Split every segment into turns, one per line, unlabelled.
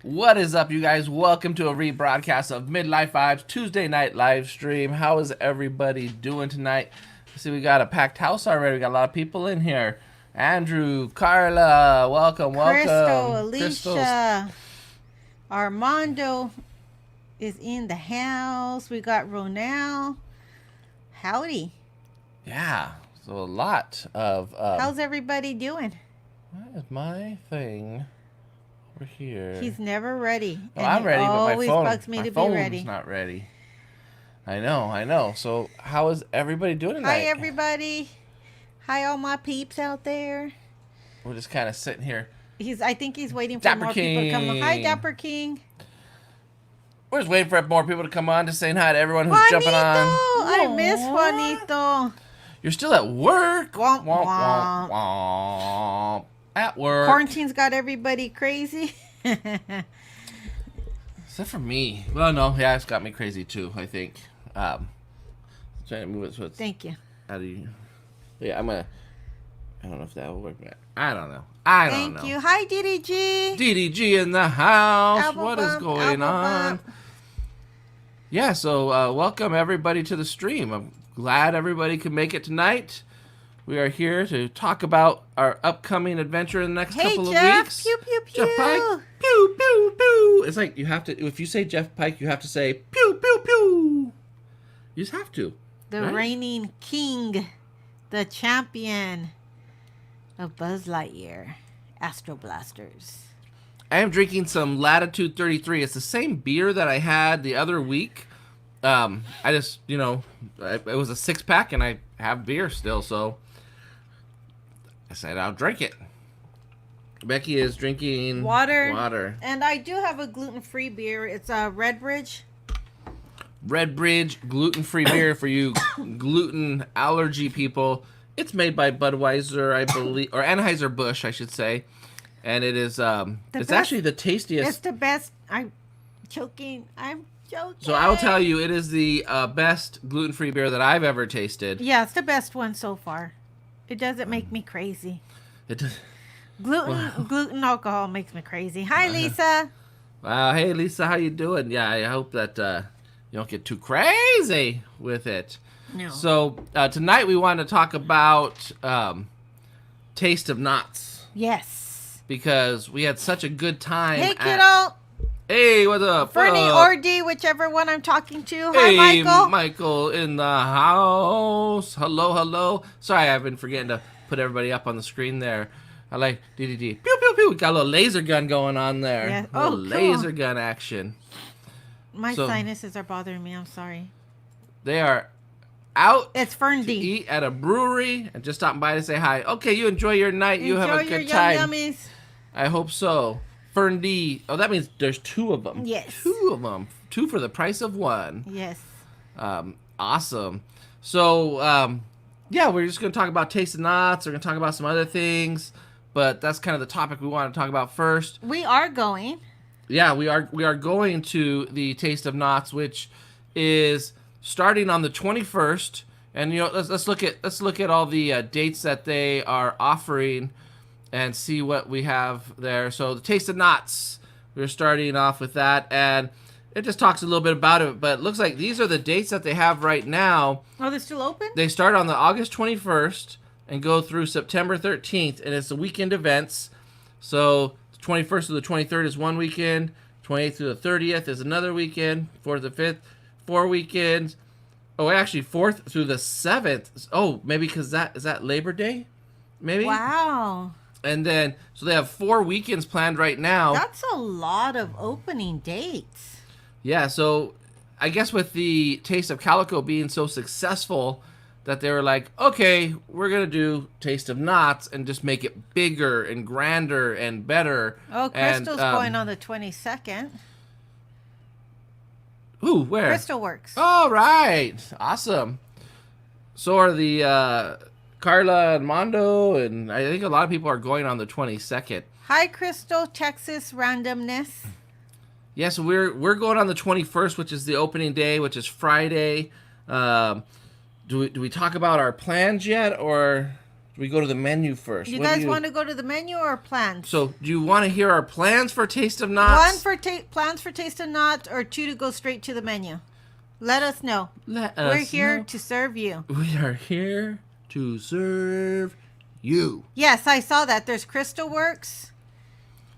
What is up, you guys? Welcome to a rebroadcast of Midlife Vibes Tuesday night live stream. How is everybody doing tonight? See, we got a packed house already. We got a lot of people in here. Andrew, Carla, welcome.
Crystal, Alicia, Armando is in the house. We got Ronell. Howdy.
Yeah, so a lot of...
How's everybody doing?
What is my thing over here?
He's never ready.
Oh, I'm ready, but my phone,
bugs me
my
to
phone's
be ready.
not ready. I know. So how is everybody doing tonight?
Hi, everybody. Hi, all my peeps out there.
We're just kind of sitting here.
I think he's waiting for
Dapper
more people to come on. Hi,
King.
Dapper King.
We're just waiting for more people to come on, just saying hi to everyone who's jumping on.
I miss Juanito.
You're still at work.
Womp,
Womp,
womp.
womp. At work.
Quarantine's got everybody crazy.
Except for me. Well, no, yeah, it's got me crazy too, I think. Trying to move it so it's
Thank you.
out of you. Yeah, I don't know if that will work. I don't know. I don't know.
Thank you. Hi, DDG.
DDG in the house.
Elbow
What is
bump,
going
elbow
on?
bump.
Yeah, so welcome everybody to the stream. I'm glad everybody could make it tonight. We are here to talk about our upcoming adventure in the next couple of
Jeff.
weeks.
Pew, pew, pew.
Jeff Pike. Pew, pew, pew. It's like you have to, if you say Jeff Pike, you have to say pew, pew, pew. You just have to.
The
right?
reigning king, the champion of Buzz Lightyear, Astro Blasters.
I am drinking some Latitude 33. It's the same beer that I had the other week. I just, it was a 6-pack and I have beer still, so I said I'll drink it. Becky is drinking
water. And I do have a gluten-free beer. It's a Redbridge.
Redbridge gluten-free beer for you gluten allergy people. It's made by Budweiser, I believe, or Anheuser-Busch, I should say. And it is, it's actually the tastiest.
It's the best. I'm joking.
So I will tell you, it is the best gluten-free beer that I've ever tasted.
Yeah, it's the best one so far. It doesn't make me crazy.
It does.
Gluten alcohol makes me crazy. Hi, Lisa.
Wow, hey Lisa, how you doing? Yeah, I hope that you don't get too crazy with it.
No.
So tonight we want to talk about Taste of Knotts.
Yes.
Because we had such a good time.
Hey, kiddo.
Hey, what's up?
Fernie or D, whichever one I'm talking to. Hi,
Hey,
Michael.
Michael in the house. Hello. Sorry, I've been forgetting to put everybody up on the screen there. I like DDD. Pew, pew, pew. Got a little laser gun going on there.
Yeah.
A little laser gun action.
My sinuses are bothering me. I'm sorry.
They are out.
It's Fern
to
D.
eat at a brewery and just stopping by to say hi. Okay, you enjoy your night. You have a good time.
Yummies.
I hope so. Fern D. Oh, that means there's 2 of them.
Yes.
2 of them. 2 for the price of 1.
Yes.
Awesome. So, yeah, we're just going to talk about Taste of Knotts. We're going to talk about some other things, but that's kind of the topic we want to talk about first.
We are going.
Yeah, we are going to the Taste of Knotts, which is starting on the 21st. And let's look at all the dates that they are offering and see what we have there. So the Taste of Knotts, we're starting off with that, and it just talks a little bit about it, but it looks like these are the dates that they have right now.
Oh, they're still open?
They start on the August 21st and go through September 13th, and it's the weekend events. So the 21st to the 23rd is one weekend, 28th to the 30th is another weekend, 4th to the 5th, 4 weekends. Oh, actually 4th through the 7th. Oh, maybe because is that Labor Day? Maybe?
Wow.
And then, so they have 4 weekends planned right now.
That's a lot of opening dates.
Yeah, so I guess with the Taste of Calico being so successful that they were like, okay, we're going to do Taste of Knotts and just make it bigger and grander and better.
Oh, Crystal's going on the 22nd.
Ooh, where?
Crystal Works.
All right. Awesome. So are the Carla and Mondo, and I think a lot of people are going on the 22nd.
Hi, Crystal, Texas randomness.
Yeah, so we're going on the 21st, which is the opening day, which is Friday. Do we talk about our plans yet, or do We go to the menu first.
You guys want to go to the menu or plans?
So, do you want to hear our plans for Taste of Knott?
1 for plans for Taste of Knott, or 2 to go straight to the menu? Let us know. We're here to serve you.
We are here to serve you.
Yes, I saw that. There's Crystal Works.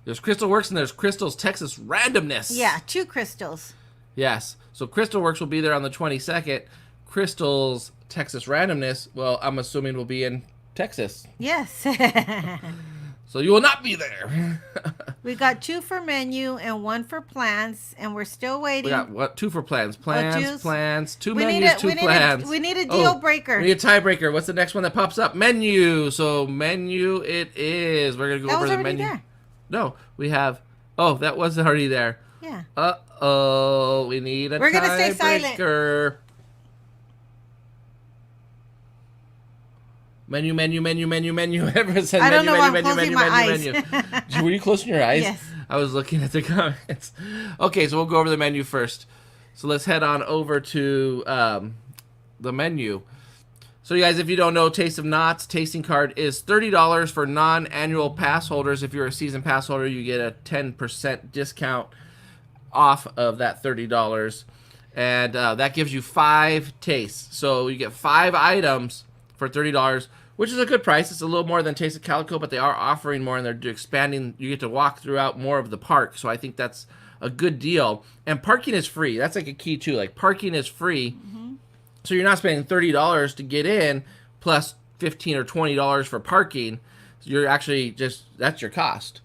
There's Crystal Works and there's Crystal's Texas Randomness.
Yeah, 2 crystals.
Yes. So Crystal Works will be there on the 22nd. Crystal's Texas Randomness, well, I'm assuming will be in Texas.
Yes.
So you will not be there.
We got 2 for menu and 1 for plans, and we're still waiting.
We got what? 2 for plans. Plans. 2
we
menus,
need
2 plans.
We need a deal breaker.
We need a tiebreaker. What's the next one that pops up? Menu. So menu it is. We're gonna go over the menu. There. No, we have. Oh, that was already there.
Yeah.
Uh-oh. We need a tiebreaker.
We're gonna stay silent.
Menu. Everyone said
I don't
menu,
know why I'm
menu,
closing
menu,
my
menu,
eyes.
menu. Were you closing your eyes?
Yes.
I was looking at the comments. Okay, so we'll go over the menu first. So let's head on over to the menu. So you guys, if you don't know, Taste of Knott's tasting card is $30 for non-annual pass holders. If you're a season pass holder, you get a 10% discount off of that $30. And that gives you 5 tastes. So you get 5 items for $30, which is a good price. It's a little more than Taste of Calico, but they are offering more, and they're expanding. You get to walk throughout more of the park, so I think that's a good deal. And parking is free. That's like a key too. Like, parking is free, so you're not spending $30 to get in plus $15 or $20 for parking. So you're actually that's your cost.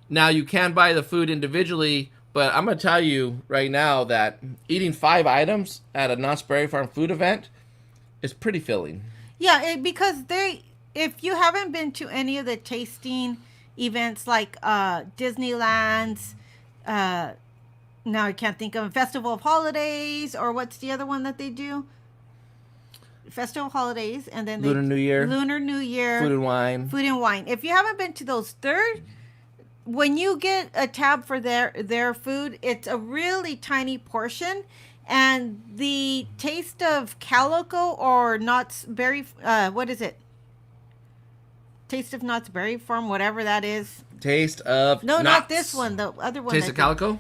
Now you can buy the food individually, but I'm gonna tell you right now that eating 5 items at a Knott's Berry Farm food event is pretty filling.
Yeah, because if you haven't been to any of the tasting events like Disneyland's, now I can't think of Festival of Holidays, or what's the other one that they do? Festival of Holidays, and then
Lunar New Year,
Food
and Wine.
If you haven't been to those, when you get a tab for their food, it's a really tiny portion. And the Taste of Calico or Knott's Berry, what is it? Taste of Knott's Berry Farm, whatever that is.
Taste of
No,
Knott's.
not this one. The other one.
Taste of Calico?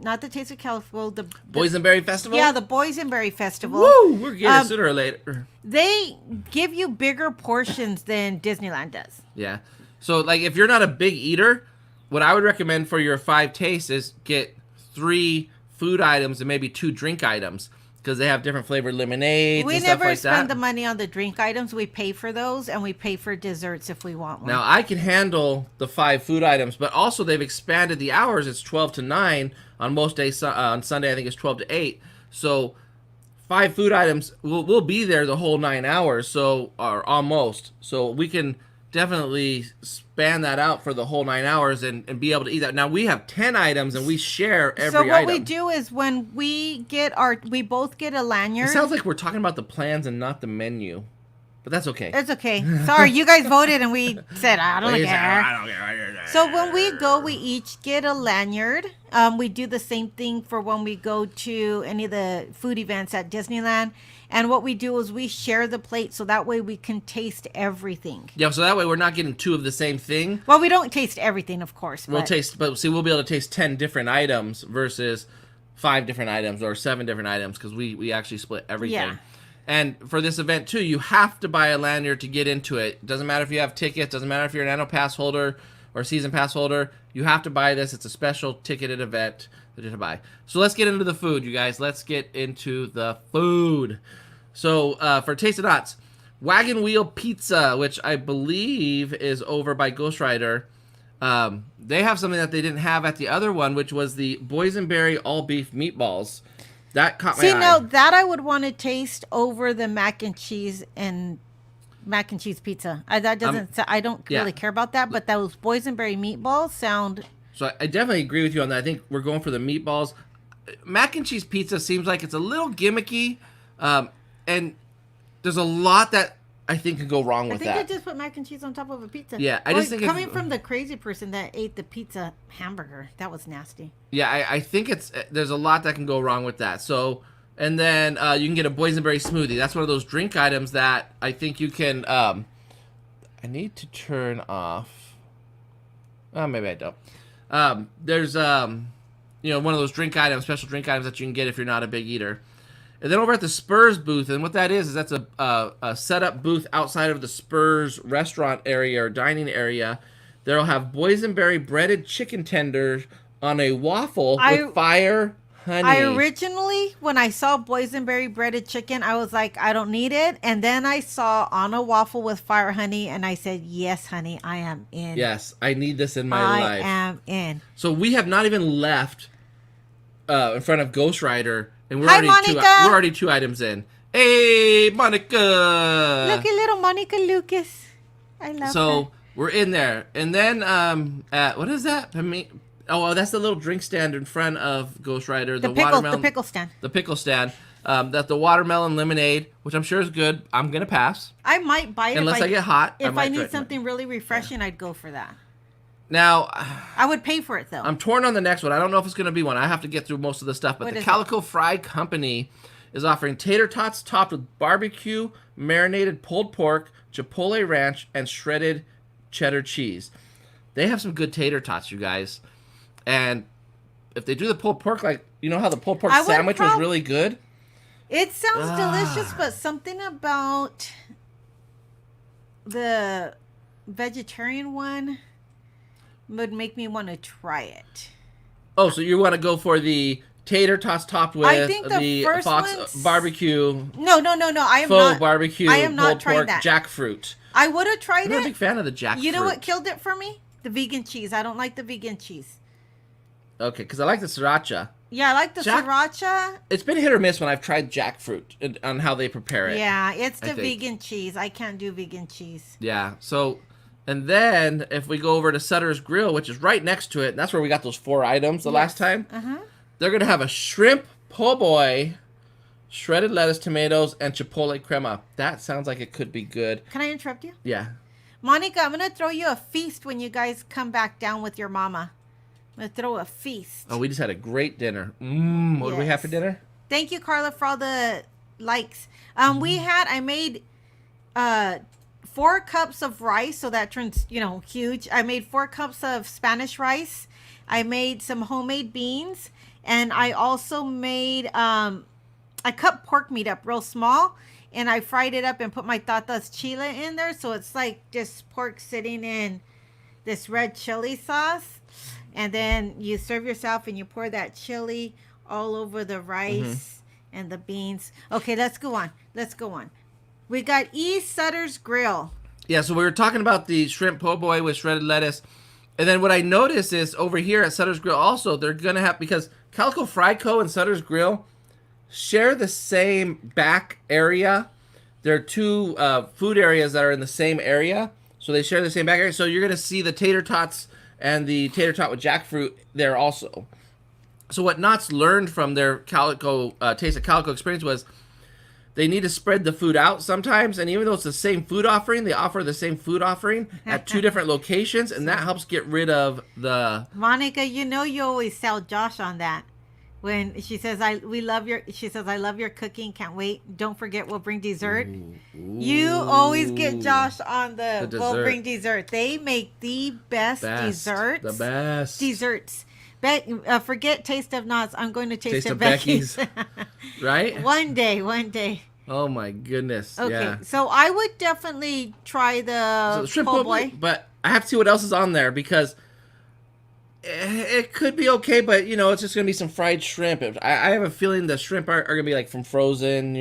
Not the Taste of Calico. The
Boysenberry Festival?
Yeah, the Boysenberry Festival.
Woo! We're getting it sooner or later.
They give you bigger portions than Disneyland does.
Yeah. So, like, if you're not a big eater, what I would recommend for your 5 tastes is get 3 food items and maybe 2 drink items, because they have different flavored lemonades and stuff like that. We never
spend the money on the drink items. We pay for those, and we pay for desserts if we want one.
Now, I can handle the 5 food items, but also they've expanded the hours. It's 12 to 9 on most days. On Sunday, I think it's 12 to 8. So 5 food items, we'll be there the whole 9 hours, or almost. So we can definitely span that out for the whole 9 hours and be able to eat that. Now, we have 10 items and we share every item.
So what we do is when we both get a lanyard.
It sounds like we're talking about the plans and not the menu, but that's okay.
It's okay. Sorry, you guys voted and we said, I don't care. So when we go, we each get a lanyard. We do the same thing for when we go to any of the food events at Disneyland. And what we do is we share the plate, so that way we can taste everything.
Yeah, so that way we're not getting 2 of the same thing.
Well, we don't taste everything, of course.
We'll be able to taste 10 different items versus 5 different items or 7 different items, because we actually split everything.
Yeah.
And for this event, too, you have to buy a lanyard to get into it. Doesn't matter if you have tickets. Doesn't matter if you're an annual pass holder or season pass holder. You have to buy this. It's a special ticketed event that you have to buy. So let's get into the food, you guys. Let's get into the food. So for Taste of Knott's, Wagon Wheel Pizza, which I believe is over by Ghost Rider, they have something that they didn't have at the other one, which was the Boysenberry all beef meatballs. That caught my eye.
See, now that I would want to taste over the mac and cheese pizza. I don't really care about that, but those Boysenberry meatballs sound.
So I definitely agree with you on that. I think we're going for the meatballs. Mac and cheese pizza seems like it's a little gimmicky. And there's a lot that I think could go wrong with that.
I think they just put mac and cheese on top of a pizza.
Yeah, I just think
coming from the crazy person that ate the pizza hamburger, that was nasty.
Yeah, I think there's a lot that can go wrong with that. So, and then you can get a Boysenberry Smoothie. That's one of those drink items that I think you can. I need to turn off. Oh, maybe I don't. There's one of those drink items, special drink items that you can get if you're not a big eater. And then over at the Spurs booth, and what that is that's a set-up booth outside of the Spurs restaurant area or dining area. They'll have boysenberry breaded chicken tenders on a waffle with fire honey.
I originally, when I saw boysenberry breaded chicken, I was like, I don't need it. And then I saw on a waffle with fire honey, and I said, yes, honey, I am in.
Yes, I need this in my life.
I am in.
So we have not even left in front of Ghost Rider. And we're already two items in. Hey, Monica!
Look at little Monica Lucas. I love her.
So we're in there, and then what is that? That's the little drink stand in front of Ghost Rider. The
pickle stand.
The pickle stand. That the watermelon lemonade, which I'm sure is good. I'm gonna pass.
I might buy it
unless I get hot.
If I need something really refreshing, I'd go for that.
Now,
I would pay for it, though.
I'm torn on the next one. I don't know if it's going to be one. I have to get through most of the stuff. But the Calicon Fry Company is offering tater tots topped with barbecue, marinated pulled pork, Chipotle ranch, and shredded cheddar cheese. They have some good tater tots, you guys. And if they do the pulled pork, like, you know how the pulled pork sandwich was really good?
It sounds delicious, but something about the vegetarian one would make me want to try it.
Oh, so you want to go for the tater tots topped with the Fox barbecue?
No. I am
faux
not
barbecue.
I am not
pulled
trying
pork
that.
Jackfruit.
I would have tried
I'm not a big fan of the jackfruit.
You know what killed it for me? The vegan cheese. I don't like the vegan cheese.
Okay, because I like the sriracha.
Yeah, I like the sriracha.
It's been hit or miss when I've tried jackfruit on how they prepare it.
Yeah, it's the vegan cheese. I can't do vegan cheese.
Yeah, so... And then, if we go over to Sutter's Grill, which is right next to it, and that's where we got those 4 items last time, they're going to have a shrimp po' boy, shredded lettuce, tomatoes, and chipotle crema. That sounds like it could be good.
Can I interrupt you?
Yeah.
Monica, I'm going to throw you a feast when you guys come back down with your mama. I'm going to throw a feast.
Oh, we just had a great dinner. What did we have for dinner?
Thank you, Carla, for all the likes. I made... 4 cups of rice, so that turns, huge. I made 4 cups of Spanish rice. I made some homemade beans, and I also made, I cut pork meat up real small, and I fried it up and put my Tatas chile in there, so it's like just pork sitting in this red chili sauce, and then you serve yourself, and you pour that chili all over the rice and the beans. Okay, let's go on. We got Sutter's Grill.
Yeah, so we were talking about the shrimp po' boy with shredded lettuce. And then what I noticed is over here at Sutter's Grill also, they're going to have, because Calicon Fry Co. and Sutter's Grill share the same back area. There are 2 food areas that are in the same area. So they share the same back area. So you're going to see the tater tots and the tater tot with jackfruit there also. So what Knott's learned from their Taste of Calicon experience was, they need to spread the food out sometimes, and even though it's the same food offering, they offer the same food offering at 2 different locations, and that helps get rid of the...
Monica, you always sell Josh on that. When she says, I love your cooking, can't wait. Don't forget, we'll bring dessert. Ooh. You always get Josh on the we'll bring dessert. They make the best desserts.
The best.
Desserts. Forget Taste of Knott's. I'm going to Taste of
Becky's. Right?
One day.
Oh my goodness.
Okay,
yeah.
So I would definitely try the
shrimp
po' boy.
But I have to see what else is on there because it could be okay, but it's just going to be some fried shrimp. I have a feeling the shrimp are going to be like from frozen,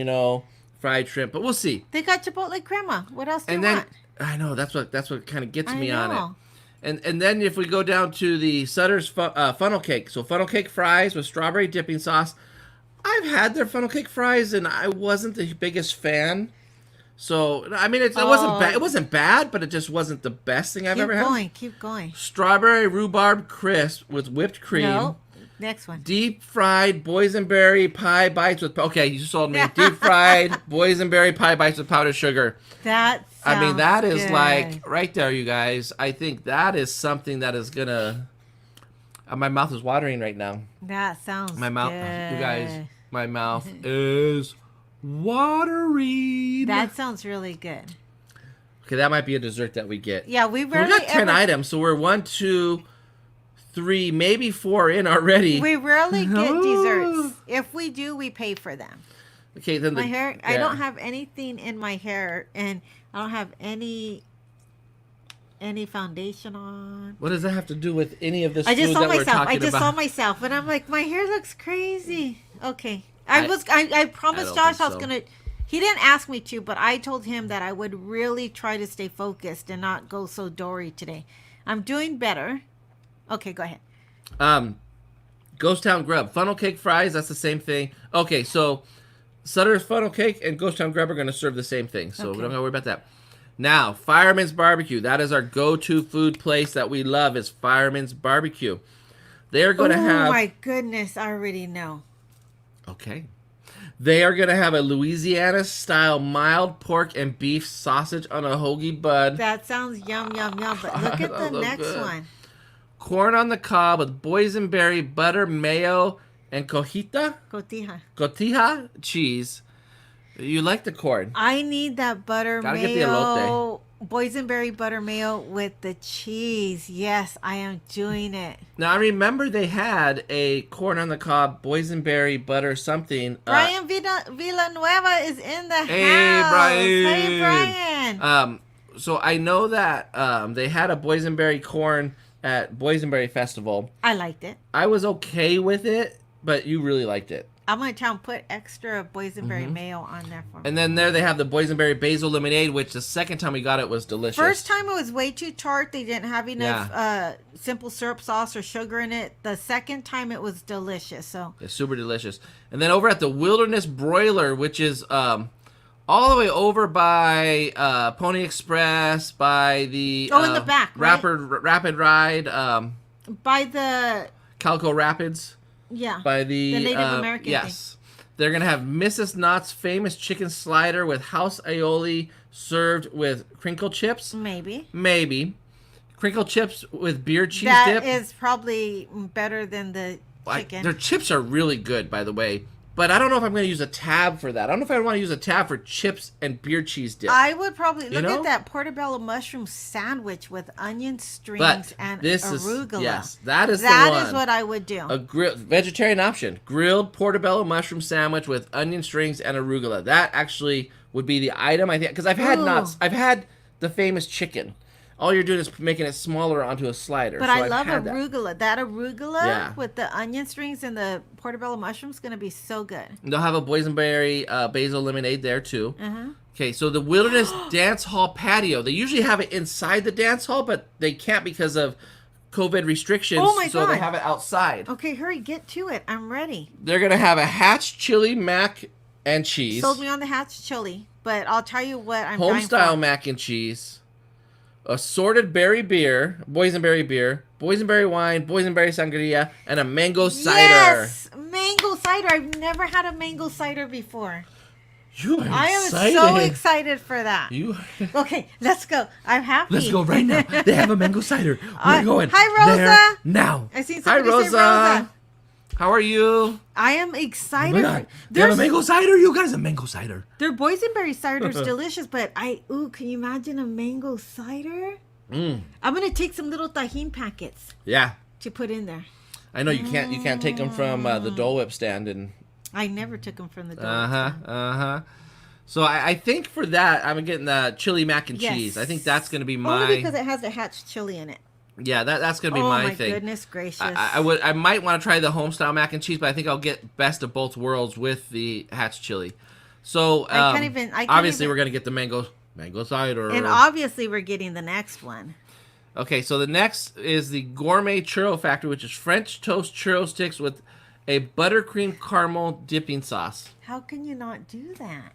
fried shrimp, but we'll see.
They got Chipotle crema. What else do you want?
I know, that's what kind of gets me on it. And then if we go down to the Sutter's funnel cake. So funnel cake fries with strawberry dipping sauce. I've had their funnel cake fries, and I wasn't the biggest fan. So, I mean, it wasn't bad. It wasn't bad, but it just wasn't the best thing I've ever had.
Keep going.
Strawberry rhubarb crisp with whipped cream.
No. Next one.
Deep fried boysenberry pie bites with... Okay, you sold me. Deep fried boysenberry pie bites with powdered sugar.
That
is
good.
like right there, you guys. I think that is something that is gonna... my mouth is watering right now.
That sounds
my mouth,
good.
You guys, my mouth is watery.
That sounds really good.
Okay, that might be a dessert that we get.
Yeah, we
So we
rarely
got 10 items, so we're 1, 2, 3, maybe 4 in already.
We rarely get desserts. If we do, we pay for them.
Okay, then
My hair, I don't have anything in my hair, and I don't have any foundation on.
What does that have to do with any of this
I just
food
saw
that we're
myself.
talking
I just
about?
saw myself, and I'm like, my hair looks crazy. Okay. I promised
don't
Josh
think
I was
so.
going to. He didn't ask me to, but I told him that I would really try to stay focused and not go so dory today. I'm doing better. Okay, go ahead.
Ghost Town Grub. Funnel cake fries, that's the same thing. Okay, so Sutter's Funnel Cake and Ghost Town Grub are going to serve the same thing, so we don't got to worry about that. Now, Fireman's Barbecue. That is our go-to food place that we love is Fireman's Barbecue. They're going to have...
Oh, my goodness. I already know.
Okay. They are going to have a Louisiana-style mild pork and beef sausage on a hoagie bun.
That sounds yum, yum, yum. But look at the next
good.
one.
Corn on the cob with boysenberry, butter, mayo, and cotija cheese. You like the corn.
I need that butter
Gotta get the
mayo. Boysenberry butter mayo with the cheese. Yes, I am doing it.
Now, I remember they had a corn on the cob, boysenberry, butter, something.
Brian Villanueva is in the
Hey,
house.
Brian.
Hey, Brian.
So I know that they had a boysenberry corn at Boysenberry Festival.
I liked it.
I was okay with it, but you really liked it.
I'm going to try and put extra boysenberry mayo on there for me.
And then there they have the boysenberry basil lemonade, which the second time we got it was delicious.
First time it was way too tart. They didn't have enough simple syrup sauce or sugar in it. The second time it was delicious. So
it's super delicious. And then over at the Wilderness Broiler, which is all the way over by Pony Express, by the
in the back, right?
Rapid Ride,
by the
Calico Rapids.
Yeah.
By the
Native American
yes. They're going to have Mrs. Knott's famous chicken slider with house aioli served with crinkle chips.
Maybe.
Crinkle chips with beer cheese
That
dip.
is probably better than the chicken.
Their chips are really good, by the way. But I don't know if I'm going to use a tab for that. I don't know if I want to use a tab for chips and beer cheese dip.
I would probably look at that portobello mushroom sandwich with onion strings and arugula.
Yes, that is
That is what I would do.
A vegetarian option. Grilled portobello mushroom sandwich with onion strings and arugula. That actually would be the item, I think. Because I've had nuts. I've had the famous chicken. All you're doing is making it smaller onto a slider.
But
so
I
I've
love
had
arugula. That arugula with the onion strings and the portobello mushroom is going to be so good.
They'll have a boysenberry basil lemonade there, too. Okay, so the Wilderness Dance Hall patio. They usually have it inside the dance hall, but they can't because of COVID restrictions.
Oh, my
so
God.
they have it outside.
Okay, hurry. Get to it. I'm ready.
They're going to have a Hatch chili mac and cheese.
Sold me on the Hatch chili, but I'll tell you what I'm dying
Home-style
for.
mac and cheese. Assorted berry beer, boysenberry wine, boysenberry sangria, and a mango cider.
Yes, mango cider. I've never had a mango cider before.
You are
I am
excited.
so excited for that.
You.
Okay, let's go. I'm happy.
Let's go right now. They have a mango cider. We're going.
Hi, Rosa.
There now.
I seen
Hi,
somebody
Rosa.
say Rosa.
How are you?
I am excited.
Oh, they have a mango cider. You guys a mango cider.
Their boysenberry cider is delicious, but can you imagine a mango cider? I'm gonna take some little tajin packets.
Yeah.
To put in there.
I know you can't take them from the Dole Whip stand and.
I never took them from the Dole Whip stand.
So I think for that I'm getting the chili mac and cheese. I think that's gonna be my.
Only because it has the Hatch chili in it.
Yeah, that's gonna be my thing.
Oh my goodness gracious!
I might want to try the homestyle mac and cheese, but I think I'll get best of both worlds with the Hatch chili. So obviously we're gonna get the mango cider,
and obviously we're getting the next one.
Okay, so the next is the Gourmet Churro Factory, which is French toast churro sticks with a buttercream caramel dipping sauce.
How can you not do that?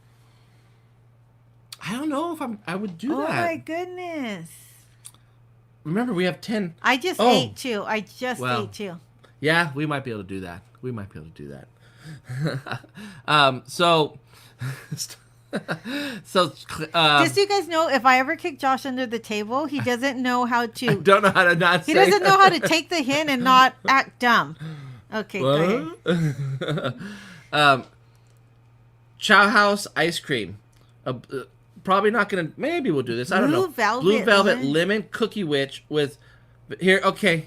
I don't know if I would do that.
Oh my goodness!
Remember, we have 10.
I just ate two. Ate two.
Yeah, we might be able to do that. So just so
you guys know, if I ever kick Josh under the table, he doesn't know how to.
I don't know how to not.
He doesn't know how to take the hint and not act dumb. Okay, go ahead.
Chow House ice cream. probably not gonna. Maybe we'll do this. I don't know.
Velvet
Blue velvet lemon cookie witch with here. Okay.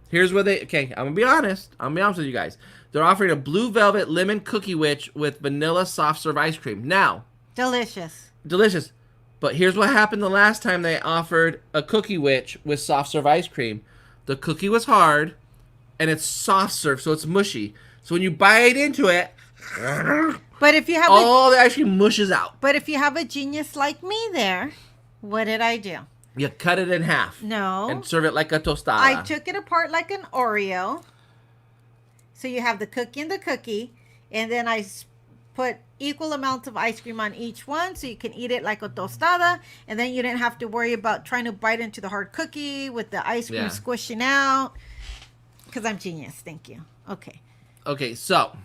Here's where they. Okay, I'm gonna be honest. With you guys. They're offering a blue velvet lemon cookie witch with vanilla soft serve ice cream. Now,
delicious.
But here's what happened the last time they offered a cookie witch with soft serve ice cream. The cookie was hard, and it's soft serve, so it's mushy. So when you bite into it,
but if you have
all the ice cream mushes out.
But if you have a genius like me there, what did I do?
You cut it in half.
No.
And serve it like a tostada.
I took it apart like an Oreo. So you have the cookie and the cookie. And then I put equal amounts of ice cream on each one so you can eat it like a tostada. And then you didn't have to worry about trying to bite into the hard cookie with the ice cream squishing out. Because I'm genius. Thank you. Okay, so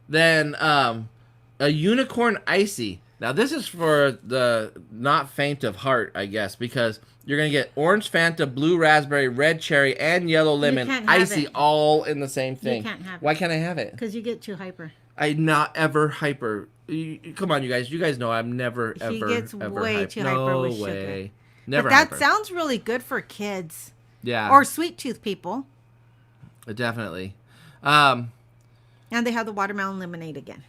then a unicorn icy. Now this is for the not faint of heart, I guess, because you're going to get orange Fanta, blue raspberry, red cherry, and yellow lemon icy all in the same thing. You can't have it.
Why can't I have it?
Because you get too hyper.
I'm not ever hyper. Come on, you guys. You guys know I'm never, ever,
She gets
ever
way
hyper.
too hyper with sugar.
No way. Never
But that
hyper.
sounds really good for kids.
Yeah.
Or sweet tooth people.
Definitely.
And they have the watermelon lemonade again.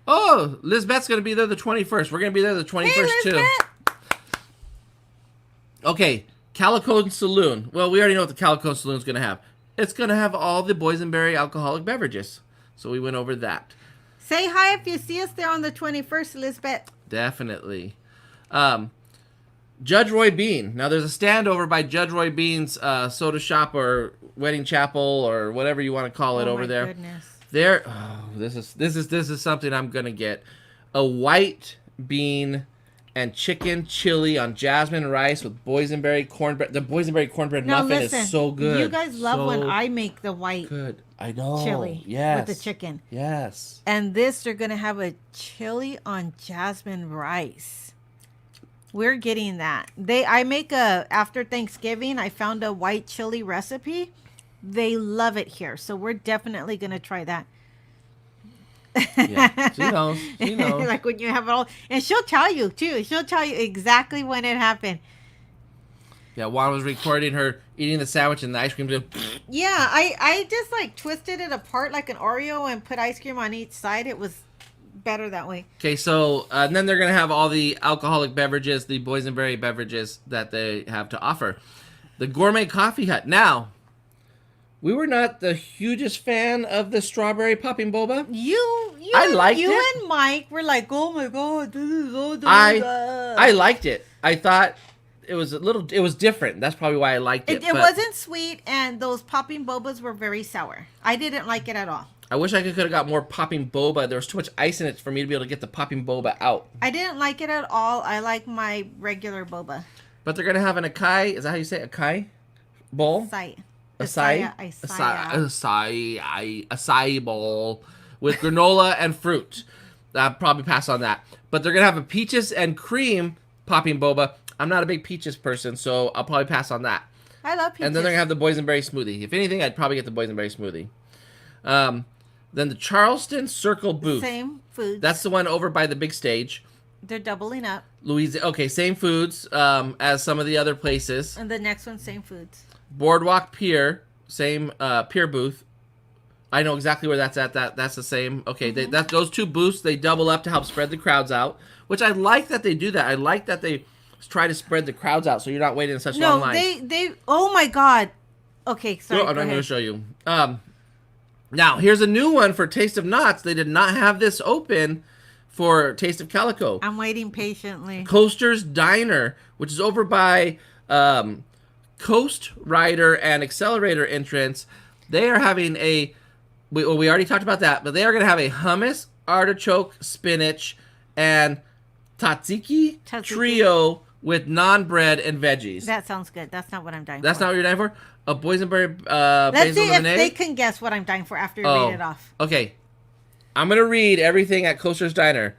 Oh, Lizbeth's going to be there the 21st. We're going to be there the 21st, too. Okay, Calicon Saloon. Well, we already know what the Calicon Saloon's going to have. It's going to have all the Boysenberry alcoholic beverages. So we went over that.
Say hi if you see us there on the 21st, Elizabeth.
Definitely. Judge Roy Bean. Now, there's a stand over by Judge Roy Bean's soda shop or wedding chapel or whatever you want to call it over there.
Goodness.
This is something I'm gonna get. A white bean and chicken chili on jasmine rice with boysenberry cornbread. The boysenberry cornbread muffin is so good.
You guys love when I make the white
I know.
chili
Yes.
with the chicken.
Yes.
And this, they're gonna have a chili on jasmine rice. We're getting that. I make after Thanksgiving. I found a white chili recipe. They love it here, so we're definitely gonna try that.
Yeah, she knows.
Like when you have it all, and she'll tell you too. She'll tell you exactly when it happened.
Yeah, Juan was recording her eating the sandwich and the ice cream.
Yeah, I just like twisted it apart like an Oreo and put ice cream on each side. It was better that way.
Okay, so and then they're gonna have all the alcoholic beverages, the boysenberry beverages that they have to offer. The Gourmet Coffee Hut. Now, we were not the hugest fan of the strawberry popping boba.
I
liked
you
it.
and Mike were like, oh my god, this is so delicious.
I liked it. I thought it was different. That's probably why I liked it.
It wasn't sweet, and those popping bobas were very sour. I didn't like it at all.
I wish I could have got more popping boba. There was too much ice in it for me to be able to get the popping boba out.
I didn't like it at all. I like my regular boba.
But they're gonna have an acai. Is that how you say it? Acai bowl? Acai bowl with granola and fruit. I'll probably pass on that. But they're gonna have a peaches and cream popping boba. I'm not a big peaches person, so I'll probably pass on that.
I love peaches.
And then they're gonna have the boysenberry smoothie. If anything, I'd probably get the boysenberry smoothie. Then the Charleston Circle booth.
Same foods.
That's the one over by the big stage.
They're doubling up.
Okay, same foods as some of the other places.
And the next one, same foods.
Boardwalk Pier, same pier booth. I know exactly where that's at. That's the same. Okay, those two booths, they double up to help spread the crowds out, which I like that they do that. I like that they try to spread the crowds out so you're not waiting in such long lines.
they oh my god. Okay, sorry.
I'm going to show you. Now, here's a new one for Taste of Knott's. They did not have this open for Taste of Calico.
I'm waiting patiently.
Coaster's Diner, which is over by Coast Rider and Accelerator entrance. They are having we already talked about that, but they are going to have a hummus, artichoke, spinach, and tzatziki trio with non-bread and veggies.
That sounds good. That's not what I'm dying for.
That's not what you're dying for? A boysenberry
Let's
basil
see
lemonade?
if they can guess what I'm dying for after you read it off.
Okay. I'm going to read everything at Coaster's Diner.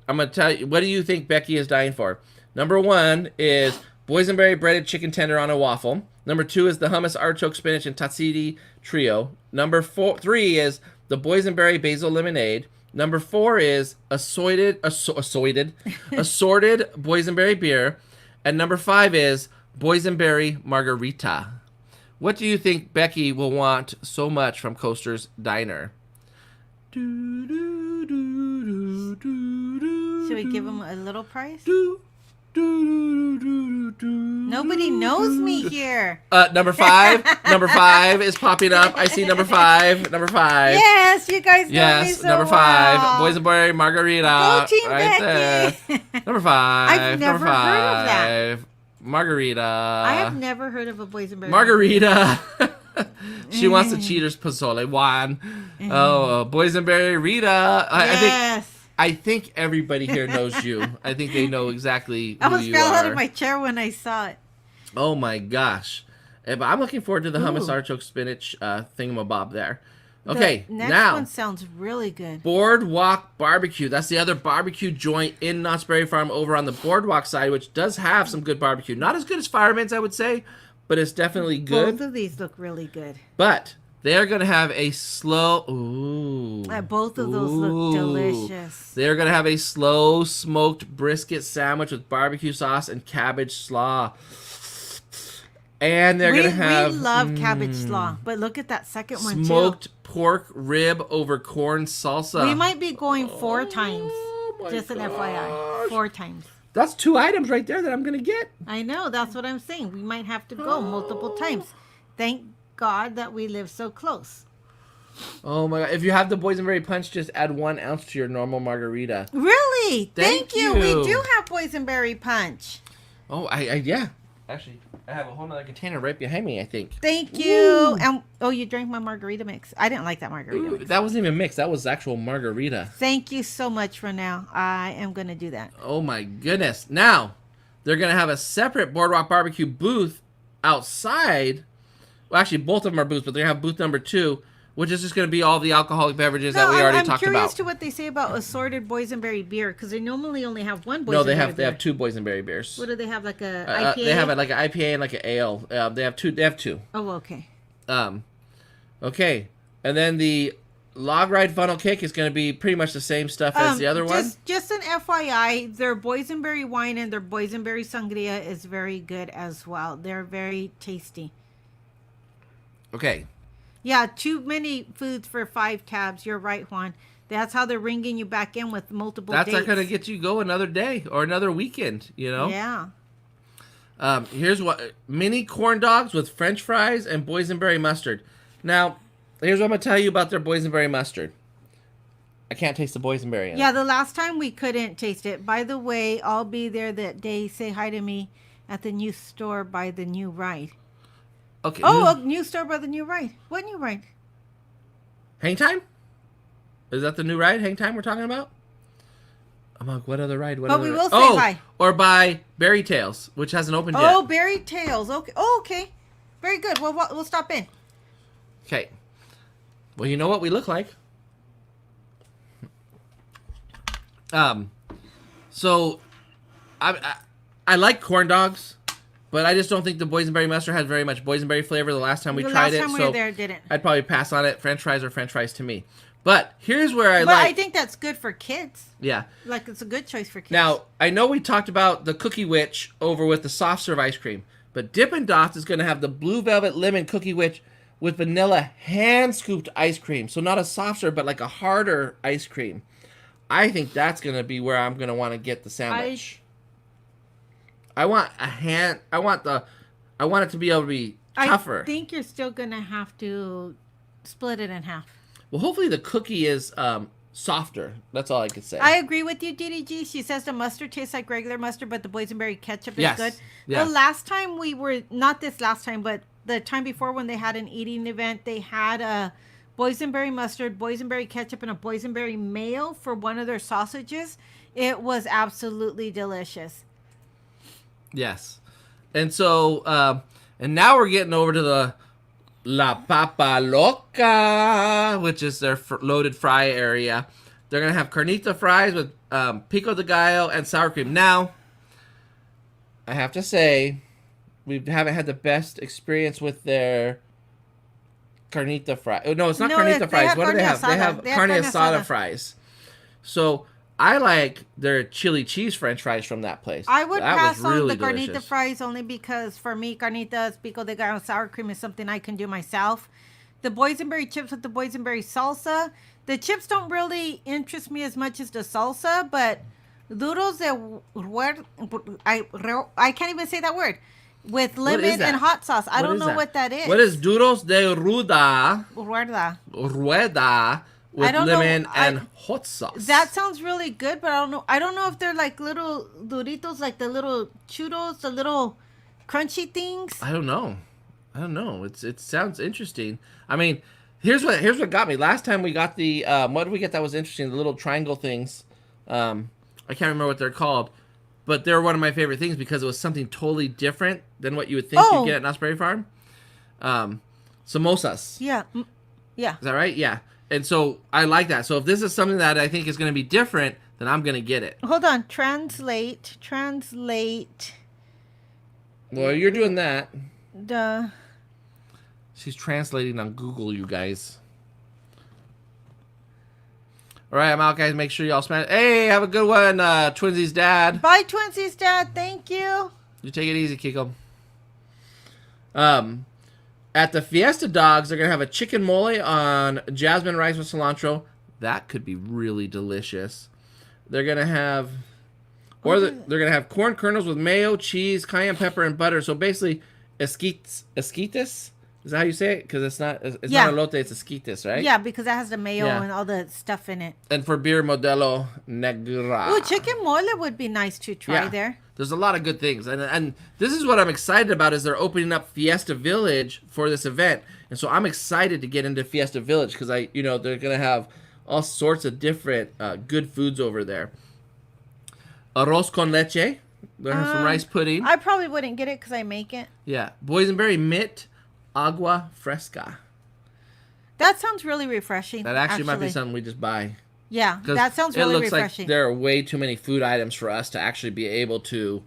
I'm going to tell you, what do you think Becky is dying for? Number 1 is boysenberry breaded chicken tender on a waffle. Number 2 is the hummus, artichoke, spinach, and tzatziki trio. Number 3 is the boysenberry basil lemonade. Number 4 is assorted boysenberry beer. And number 5 is boysenberry margarita. What do you think Becky will want so much from Coaster's Diner?
Should we give him a little price? Nobody knows me here.
Number 5. Number 5 is popping up. I see number 5. Number 5.
Yes, you guys know me so
number 5.
well.
Boysenberry margarita.
Go Team
right
Becky.
there. Number 5.
I've never
number 5.
heard of that.
Margarita.
I have never heard of a boysenberry
margarita. She wants the Cheaters Pozole one. Oh, boysenberry Rita. I think everybody here knows you. I think they know exactly who you are.
I fell out of my chair when I saw it.
Oh my gosh. But I'm looking forward to the hummus artichoke spinach thingamabob there. Okay,
the next
now
one sounds really good.
Boardwalk Barbecue. That's the other barbecue joint in Knott's Berry Farm over on the Boardwalk side, which does have some good barbecue. Not as good as Fireman's, I would say, but it's definitely good.
Both of these look really good.
But they are going to have a slow... Ooh.
Both of those look delicious.
They're going to have a slow smoked brisket sandwich with barbecue sauce and cabbage slaw. And they're going to have...
We love cabbage slaw, but look at that second one, too.
Smoked pork rib over corn salsa.
We might be going 4 times. Just an FYI. 4 times.
That's 2 items right there that I'm going to get.
I know. That's what I'm saying. We might have to go multiple times. Thank God that we live so close.
Oh my God. If you have the Boysenberry Punch, just add 1 ounce to your normal margarita.
Really?
Thank you.
We do have Boysenberry Punch.
Oh, yeah. Actually, I have a whole nother container right behind me, I think.
Thank you. And you drank my margarita mix. I didn't like that margarita mix.
That wasn't even mixed. That was actual margarita.
Thank you so much for now. I am going to do that.
Oh my goodness. Now, they're going to have a separate Boardwalk Barbecue booth outside. Well, actually, both of them are booths, but they're going to have booth number 2, which is just going to be all the alcoholic beverages that we already talked about.
I'm curious to what they say about assorted boysenberry beer, because they normally only have one boysenberry beer.
No, they have 2 boysenberry beers.
What do they have, like a IPA?
They have like an IPA and like an ale. They have two.
Oh, okay.
Okay. And then the Log Ride Funnel Cake is going to be pretty much the same stuff as the other one.
Just an FYI, their boysenberry wine and their boysenberry sangria is very good as well. They're very tasty.
Okay.
Yeah, too many foods for 5 tabs. You're right, Juan. That's how they're ringing you back in with multiple dates.
That's not going to get you go another day or another weekend, you know?
Yeah.
Here's what... Mini corn dogs with French fries and boysenberry mustard. Now, here's what I'm going to tell you about their boysenberry mustard. I can't taste the boysenberry in it.
Yeah, the last time we couldn't taste it. By the way, I'll be there that day. Say hi to me at the new store by the new ride.
Okay.
Oh, a new store by the new ride. What new ride?
Hang Time? Is that the new ride, Hang Time, we're talking about? I'm like, what other ride?
But we will say hi.
Or by Berry Tales, which hasn't opened yet.
Oh, Berry Tales. Okay. Oh, okay. Very good. We'll stop in.
Okay. Well, you know what we look like. So, I like corn dogs. But I just don't think the boysenberry mustard has very much boysenberry flavor the last time we tried it.
The last time we were there, didn't.
I'd probably pass on it. French fries are French fries to me. But here's where
I think that's good for kids.
Yeah.
Like, it's a good choice for kids.
Now, I know we talked about the Cookie Witch over with the soft serve ice cream. But Dippin' Dots is going to have the Blue Velvet Lemon Cookie Witch with vanilla hand-scooped ice cream. So not a soft serve, but like a harder ice cream. I think that's going to be where I'm going to want to get the sandwich. I want it to be able to be tougher.
I think you're still going to have to split it in half.
Well, hopefully the cookie is softer. That's all I could say.
I agree with you, DDG. She says the mustard tastes like regular mustard, but the boysenberry ketchup is good.
Yeah.
The last time not this last time, but the time before when they had an eating event, they had a boysenberry mustard, boysenberry ketchup, and a boysenberry mayo for one of their sausages. It was absolutely delicious.
Yes. And so, and now we're getting over to the La Papa Loca, which is their loaded fry area. They're going to have carnita fries with pico de gallo and sour cream. Now, I have to say, we haven't had the best experience with their carnita fries. Oh, no, it's not carnita fries. What do they have? They have carne asada fries. So I like their chili cheese French fries from that place.
I would
that
pass
was
on
really
the carnita
delicious.
fries only because for me, carnitas pico de gallo sour cream is something I can do myself. The boysenberry chips with the boysenberry salsa. The chips don't really interest me as much as the salsa, but duros de I can't even say that word. With lemon and hot sauce. I don't know what that is.
What is duros de rueda?
Rueda.
Rueda with lemon and hot sauce.
That sounds really good, but I don't know. I don't know if they're like little duritos, like the little churros, the little crunchy things.
I don't know. It sounds interesting. I mean, here's what got me. Last time we got the what did we get that was interesting? The little triangle things. I can't remember what they're called, but they're one of my favorite things because it was something totally different than what you would think you'd get at Knott's Berry Farm. Samosas.
Yeah. Yeah.
Is that right? Yeah. And so I like that. So if this is something that I think is going to be different, then I'm going to get it.
Hold on. Translate.
Well, you're doing that.
Duh.
She's translating on Google, you guys. All right, I'm out, guys. Make sure y'all smash. Hey, have a good one, Twinsies dad.
Bye, Twinsies dad. Thank you.
You take it easy, Kiko. At the Fiesta Dogs, they're going to have a chicken mole on jasmine rice with cilantro. That could be really delicious. They're going to have... they're going to have corn kernels with mayo, cheese, cayenne pepper, and butter. So basically, esquites. Is that how you say it? Because it's not elote, it's esquites, right?
Yeah, because it has the mayo and all the stuff in it.
And for beer, Modelo Negra.
Ooh, chicken mole would be nice to try there.
There's a lot of good things. And this is what I'm excited about is they're opening up Fiesta Village for this event. And so I'm excited to get into Fiesta Village because they're going to have all sorts of different good foods over there. Arroz con leche. They're have some rice pudding.
I probably wouldn't get it because I make it.
Yeah. Boysenberry Mint Agua Fresca.
That sounds really refreshing.
That actually might be something we just buy.
Yeah, that sounds really refreshing.
It looks like there are way too many food items for us to actually be able to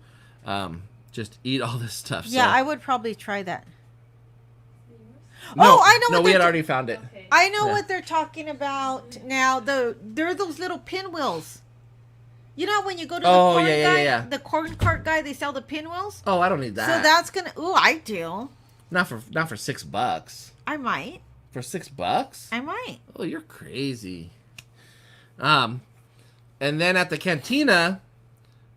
just eat all this stuff.
Yeah, so. I would probably try that.
No, I know. No, we had already found it.
Okay. I know what they're talking about now. There are those little pinwheels. You know when you go to the the corn cart guy, they sell the pinwheels.
Oh, I don't need that.
So that's gonna. Ooh, I do.
Not for $6.
I might.
For $6?
I might.
Oh, you're crazy. And then at the cantina,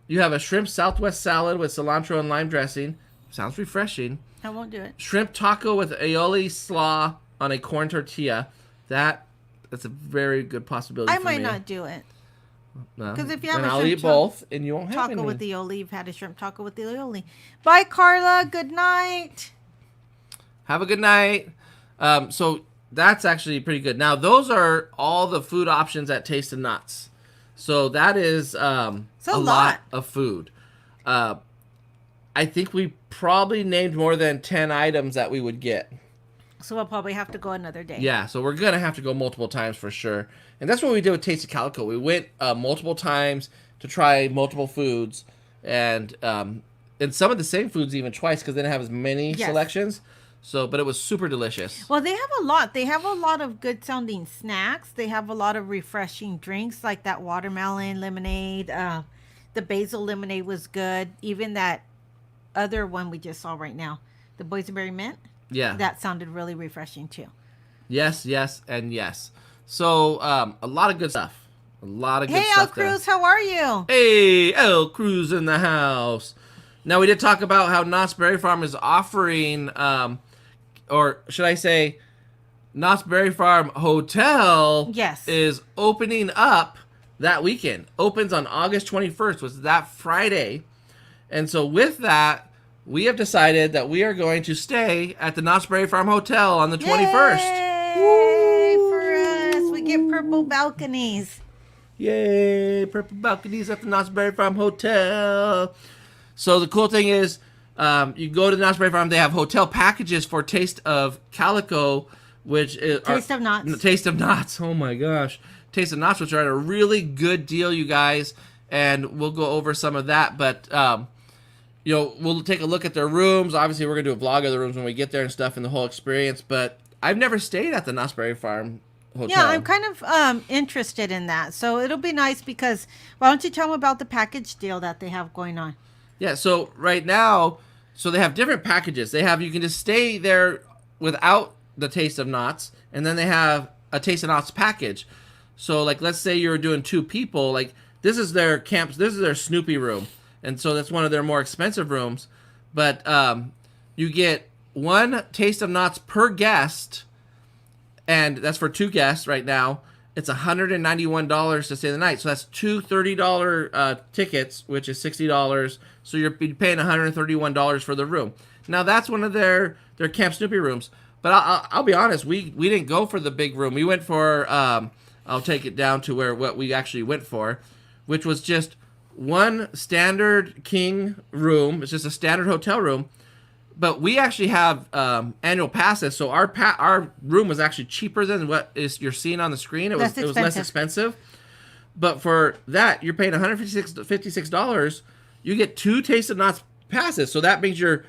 you have a shrimp Southwest salad with cilantro and lime dressing. Sounds refreshing.
I won't do it.
Shrimp taco with aioli slaw on a corn tortilla. That's a very good possibility.
I might not do it. Because if you have
I'll eat both, and you won't have
taco with the aioli, you've had a shrimp taco with the aioli. Bye, Carla. Good night.
Have a good night. So that's actually pretty good. Now, those are all the food options at Taste of Knott. So that is a lot of food. I think we probably named more than 10 items that we would get.
So we'll probably have to go another day.
Yeah, so we're going to have to go multiple times for sure. And that's what we did with Taste of Calico. We went multiple times to try multiple foods. And some of the same foods even twice because they didn't have as many selections. So, but it was super delicious.
Well, they have a lot. They have a lot of good sounding snacks. They have a lot of refreshing drinks like that watermelon lemonade. The basil lemonade was good. Even that other one we just saw right now, the boysenberry mint.
Yeah.
That sounded really refreshing too.
Yes, and yes. So, a lot of good stuff. A lot of good stuff.
Hey, El Cruz, how are you?
Hey, El Cruz in the house. Now, we did talk about how Knott's Berry Farm is offering... or should I say, Knott's Berry Farm Hotel is opening up that weekend. Opens on August 21st, which is that Friday. And so with that, we have decided that we are going to stay at the Knott's Berry Farm Hotel on the 21st.
Yay for us. We get purple balconies.
Yay, purple balconies at the Knott's Berry Farm Hotel. So the cool thing is, you go to the Knott's Berry Farm, they have hotel packages for Taste of Calico, which is...
Taste of Knott.
Taste of Knott. Oh my gosh. Taste of Knott, which are at a really good deal, you guys. And we'll go over some of that. But, we'll take a look at their rooms. Obviously, we're going to do a vlog of the rooms when we get there and stuff and the whole experience. But I've never stayed at the Knott's Berry Farm hotel.
Yeah, I'm kind of interested in that. So it'll be nice because why don't you tell them about the package deal that they have going on?
Yeah, so right now, so they have different packages. They have, you can just stay there without the Taste of Knott's, and then they have a Taste of Knott's package. So like, let's say you're doing 2 people, like this is their camp, this is their Snoopy room, and so that's one of their more expensive rooms. But you get 1 Taste of Knott's per guest, and that's for 2 guests right now. It's $191 to stay the night. So that's 2 $30 tickets, which is $60. So you're paying $131 for the room. Now that's one of their Camp Snoopy rooms. But I'll be honest, we didn't go for the big room. We went for I'll take it down to what we actually went for, which was just 1 standard king room. It's just a standard hotel room. But we actually have annual passes, so our room was actually cheaper than what you're seeing on the screen. It was less expensive. But for that, you're paying $156. You get 2 Taste of Knott's passes, so that means you're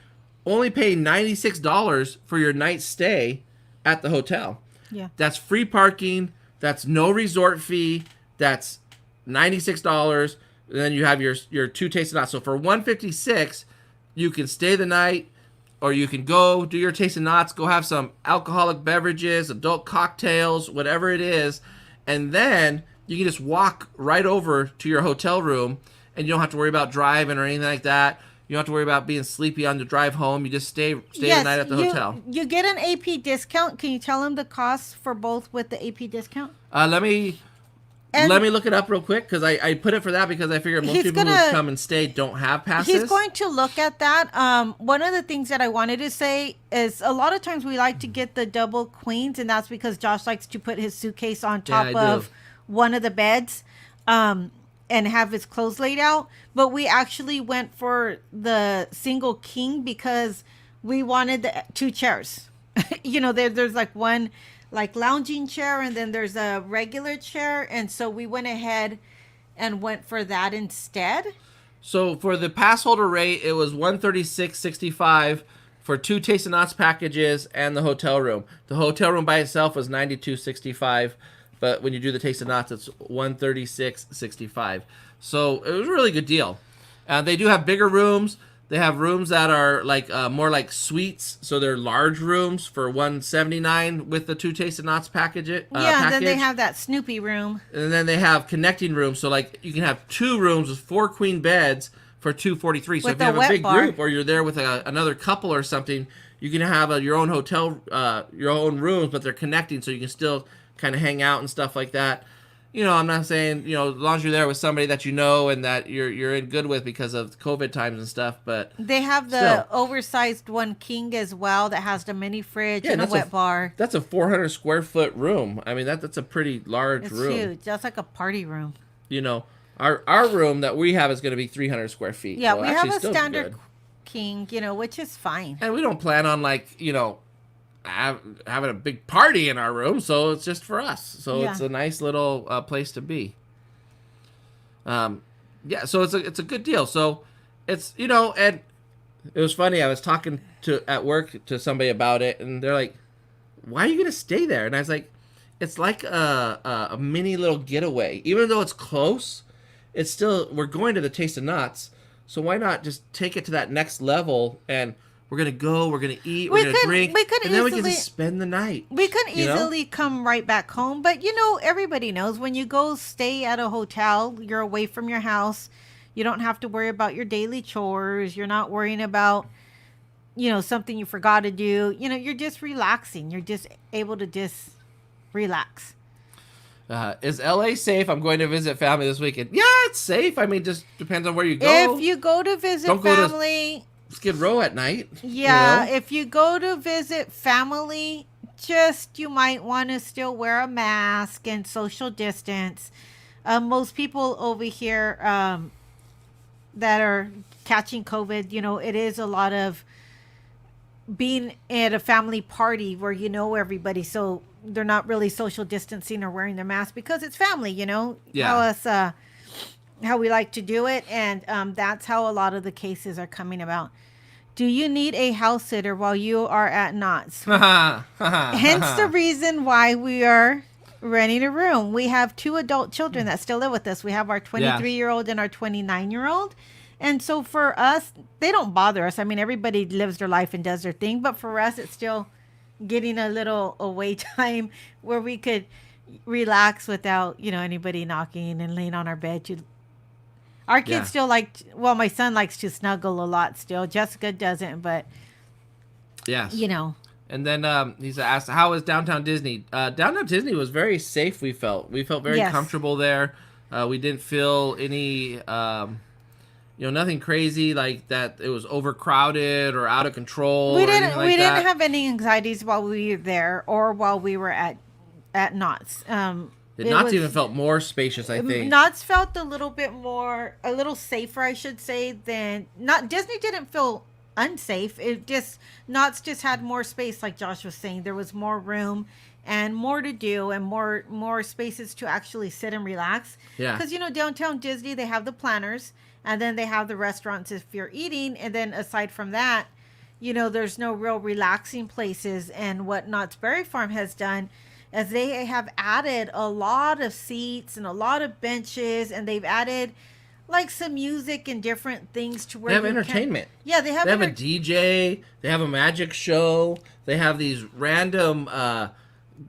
only paying $96 for your night stay at the hotel.
Yeah,
that's free parking. That's no resort fee. That's $96. And then you have your 2 Taste of Knott's. So for $156, you can stay the night. Or you can go do your Taste of Knott's, go have some alcoholic beverages, adult cocktails, whatever it is, and then you can just walk right over to your hotel room, and you don't have to worry about driving or anything like that. You don't have to worry about being sleepy on the drive home. You just stay the night at the hotel.
You get an AP discount. Can you tell them the cost for both with the AP discount?
Let me look it up real quick, because I put it for that because I figured most people who come and stay don't have passes.
He's going to look at that. One of the things that I wanted to say is a lot of times we like to get the double queens, and that's because Josh likes to put his suitcase on top of one of the beds and have his clothes laid out. But we actually went for the single king because we wanted the 2 chairs. There's like one like lounging chair, and then there's a regular chair, and so we went ahead and went for that instead.
So for the pass holder rate, it was $136.65 for 2 Taste of Knott's packages and the hotel room. The hotel room by itself was $92.65, but when you do the Taste of Knott's, it's $136.65. So it was a really good deal. They do have bigger rooms. They have rooms that are like more like suites, so they're large rooms for $179 with the 2 Taste of Knott's package.
And then they have that Snoopy room.
And then they have connecting rooms, so like you can have 2 rooms with 4 queen beds for $243. So if you have a big group or you're there with another couple or something, you can have your own hotel, your own rooms, but they're connecting, so you can still kind of hang out and stuff like that. I'm not saying, as long as you're there with somebody that you know and that you're in good with because of COVID times and stuff, but
they have the oversized 1 king as well that has the mini fridge and a wet bar.
That's a 400 square foot room. I mean, that's a pretty large room.
It's huge. That's like a party room.
Our room that we have is going to be 300 square feet.
Yeah, so we have a standard king, which is fine.
And we don't plan on having a big party in our room, so it's just for us. So it's a nice little place to be. So it's a good deal. So it's and it was funny. I was talking at work to somebody about it, and they're like, "Why are you gonna stay there?" And I was like, "It's like a mini little getaway. Even though it's close, it's still we're going to the Taste of Knott's. So why not just take it to that next level and." We're going to go, we're going to eat, we're going to drink, and then we can just spend the night.
We could easily come right back home. But, everybody knows when you go stay at a hotel, you're away from your house. You don't have to worry about your daily chores. You're not worrying about, something you forgot to do. You're just relaxing. You're just able to just relax.
Is LA safe? I'm going to visit family this weekend. Yeah, it's safe. I mean, just depends on where you go.
If you go to visit family...
Skid Row at night.
Yeah, if you go to visit family, you might want to still wear a mask and social distance. Most people over here that are catching COVID, it is a lot of being at a family party where everybody, so they're not really social distancing or wearing their mask because it's family,
Yeah.
How we like to do it, and that's how a lot of the cases are coming about. Do you need a house sitter while you are at Knott's? Hence the reason why we are renting a room. We have 2 adult children that still live with us. We have our 23-year-old and our 29-year-old. And so for us, they don't bother us. I mean, everybody lives their life and does their thing. But for us, it's still getting a little away time where we could relax without, anybody knocking and laying on our bed. Our kids still my son likes to snuggle a lot still. Jessica doesn't, but,
yes. And then he's asked, how was Downtown Disney? Downtown Disney was very safe, we felt. We felt very comfortable there. We didn't feel any, nothing crazy like that it was overcrowded or out of control.
We didn't have any anxieties while we were there or while we were at Knott's.
Knott's even felt more spacious, I think.
Knott's felt a little safer, I should say, than Disney didn't feel unsafe. Knott's just had more space, like Josh was saying. There was more room and more to do and more spaces to actually sit and relax.
Yeah.
Because, Downtown Disney, they have the planners and then they have the restaurants if you're eating. And then aside from that, there's no real relaxing places. And what Knott's Berry Farm has done is they have added a lot of seats and a lot of benches, and they've added like some music and different things to where
they have entertainment.
Yeah, they have
a DJ, they have a magic show, they have these random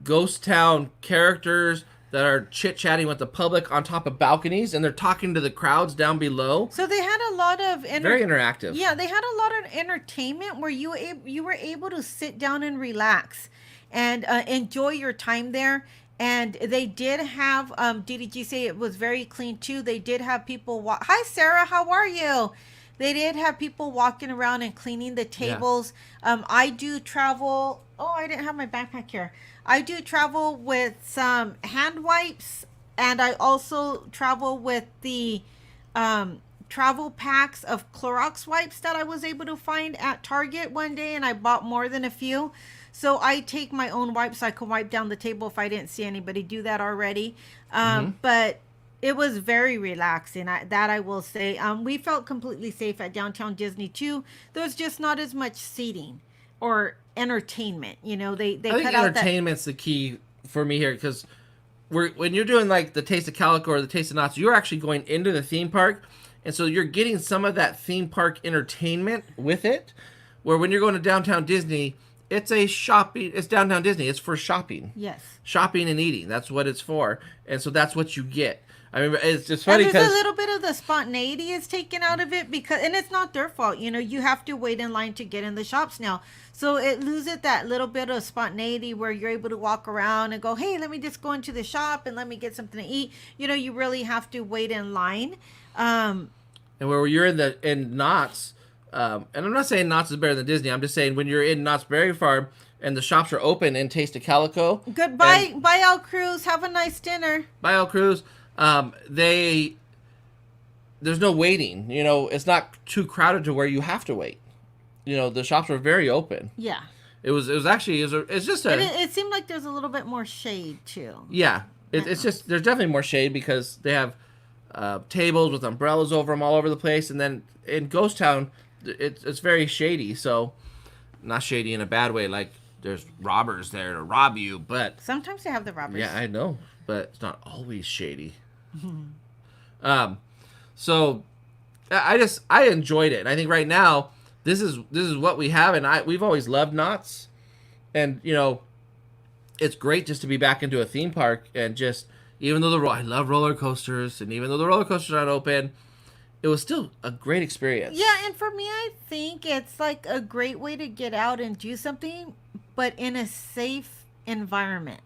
ghost town characters that are chit-chatting with the public on top of balconies, and they're talking to the crowds down below.
So they had a lot of
very interactive.
Yeah, they had a lot of entertainment where you were able to sit down and relax and enjoy your time there. And they did have, DDG say it was very clean too. They did have people Hi, Sarah, how are you? They did have people walking around and cleaning the tables. Yeah. I do travel. Oh, I didn't have my backpack here. I do travel with some hand wipes, and I also travel with the travel packs of Clorox wipes that I was able to find at Target one day, and I bought more than a few. So I take my own wipes so I can wipe down the table if I didn't see anybody do that already. But it was very relaxing. I will say. We felt completely safe at Downtown Disney too. There's just not as much seating or entertainment. They
I think
cut out
entertainment's the key for me here, because when you're doing like the Taste of Calico or the Taste of Knott's, you're actually going into the theme park, and so you're getting some of that theme park entertainment with it. Where when you're going to Downtown Disney, it's Downtown Disney. It's for shopping.
Yes.
Shopping and eating. That's what it's for. And so that's what you get. I mean, it's just funny because
a little bit of the spontaneity is taken out of it and it's not their fault. You have to wait in line to get in the shops now. So it loses that little bit of spontaneity where you're able to walk around and go, hey, let me just go into the shop and let me get something to eat. You really have to wait in line.
And where you're in Knott's, and I'm not saying Knott's is better than Disney. I'm just saying when you're in Knott's Berry Farm and the shops are open in Taste of Calico.
Goodbye, bye, Al Cruz. Have a nice dinner.
Bye, Al Cruz. There's no waiting. It's not too crowded to where you have to wait. The shops were very open.
Yeah.
It's just
it seemed like there's a little bit more shade too.
Yeah. It's just, there's definitely more shade because they have tables with umbrellas over them all over the place. And then in Ghost Town, it's very shady. So not shady in a bad way. Like there's robbers there to rob you, but
sometimes they have the robbers.
Yeah, I know, but it's not always shady. So I enjoyed it. And I think right now this is what we have, and we've always loved Knott's, and it's great just to be back into a theme park, and just even though I love roller coasters, and even though the roller coasters aren't open, it was still a great experience.
Yeah, and for me, I think it's like a great way to get out and do something, but in a safe environment.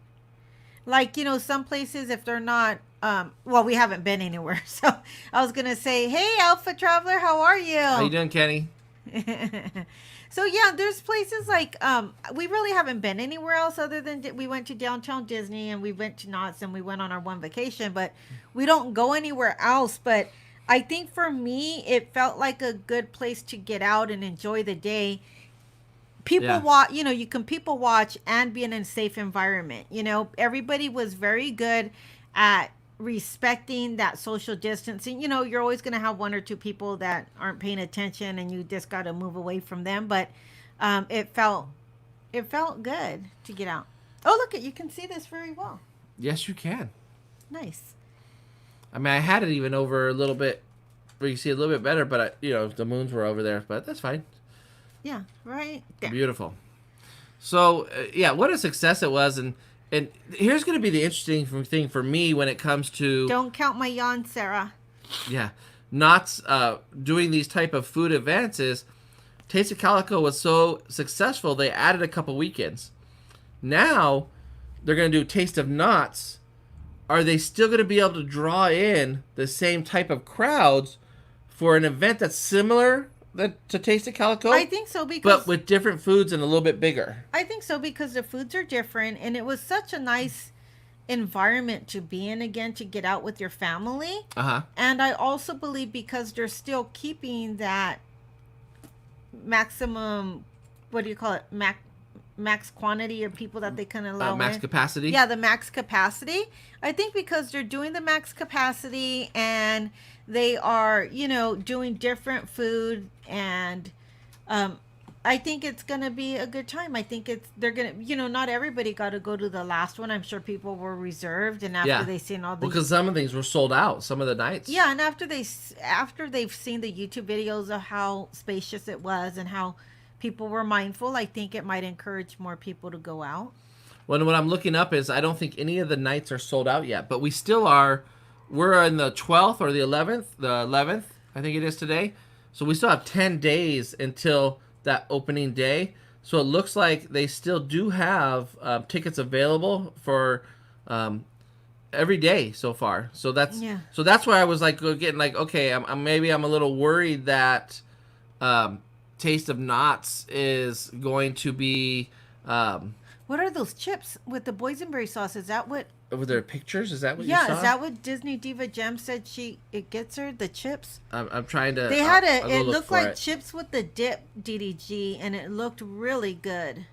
Like, some places, if they're not, we haven't been anywhere. So I was going to say, hey, Alpha Traveler, how are you?
How you doing, Kenny?
So, yeah, there's places like, we really haven't been anywhere else other than we went to Downtown Disney and we went to Knott's and we went on our one vacation, but we don't go anywhere else. But I think for me, it felt like a good place to get out and enjoy the day. People watch, you can people watch and be in a safe environment. Everybody was very good at respecting that social distancing. You're always going to have one or two people that aren't paying attention and you just got to move away from them. But it felt good to get out. Oh, look, you can see this very well.
Yes, you can.
Nice.
I mean, I had it even over a little bit where you see a little bit better, but the moons were over there, but that's fine.
Yeah, right there.
Beautiful. So, what a success it was. And here's going to be the interesting thing for me when it comes to...
Don't count my yawn, Sarah.
Yeah. Knott's doing these type of food events is Taste of Calico was so successful, they added a couple weekends. Now, they're going to do Taste of Knott's. Are they still going to be able to draw in the same type of crowds for an event that's similar to Taste of Calico?
I think so, because...
But with different foods and a little bit bigger.
I think so, because the foods are different, and it was such a nice environment to be in again, to get out with your family.
Uh-huh.
And I also believe because they're still keeping that maximum, what do you call it, max quantity of people that they can allow
max
in.
capacity?
Yeah, the max capacity. I think because they're doing the max capacity and they are, doing different food, and I think it's going to be a good time. I think they're going to, not everybody got to go to the last one. I'm sure people were reserved, and after they seen all the...
because some of things were sold out, some of the nights.
Yeah, and after they've seen the YouTube videos of how spacious it was and how people were mindful, I think it might encourage more people to go out.
Well, what I'm looking up is I don't think any of the nights are sold out yet, but we still are. We're in the 12th or the 11th. The 11th, I think it is today. So we still have 10 days until that opening day. So it looks like they still do have tickets available for every day so far. So that's where I was like getting like, okay, I'm maybe I'm a little worried that Taste of Knott's is going to be.
What are those chips with the boysenberry sauce? Is that what?
Were there pictures? Is that what you saw?
Yeah, is that what Disney Diva Gem said it gets her? The chips?
I'm trying to...
They had it looked like chips with the dip, DDG, and it looked really good.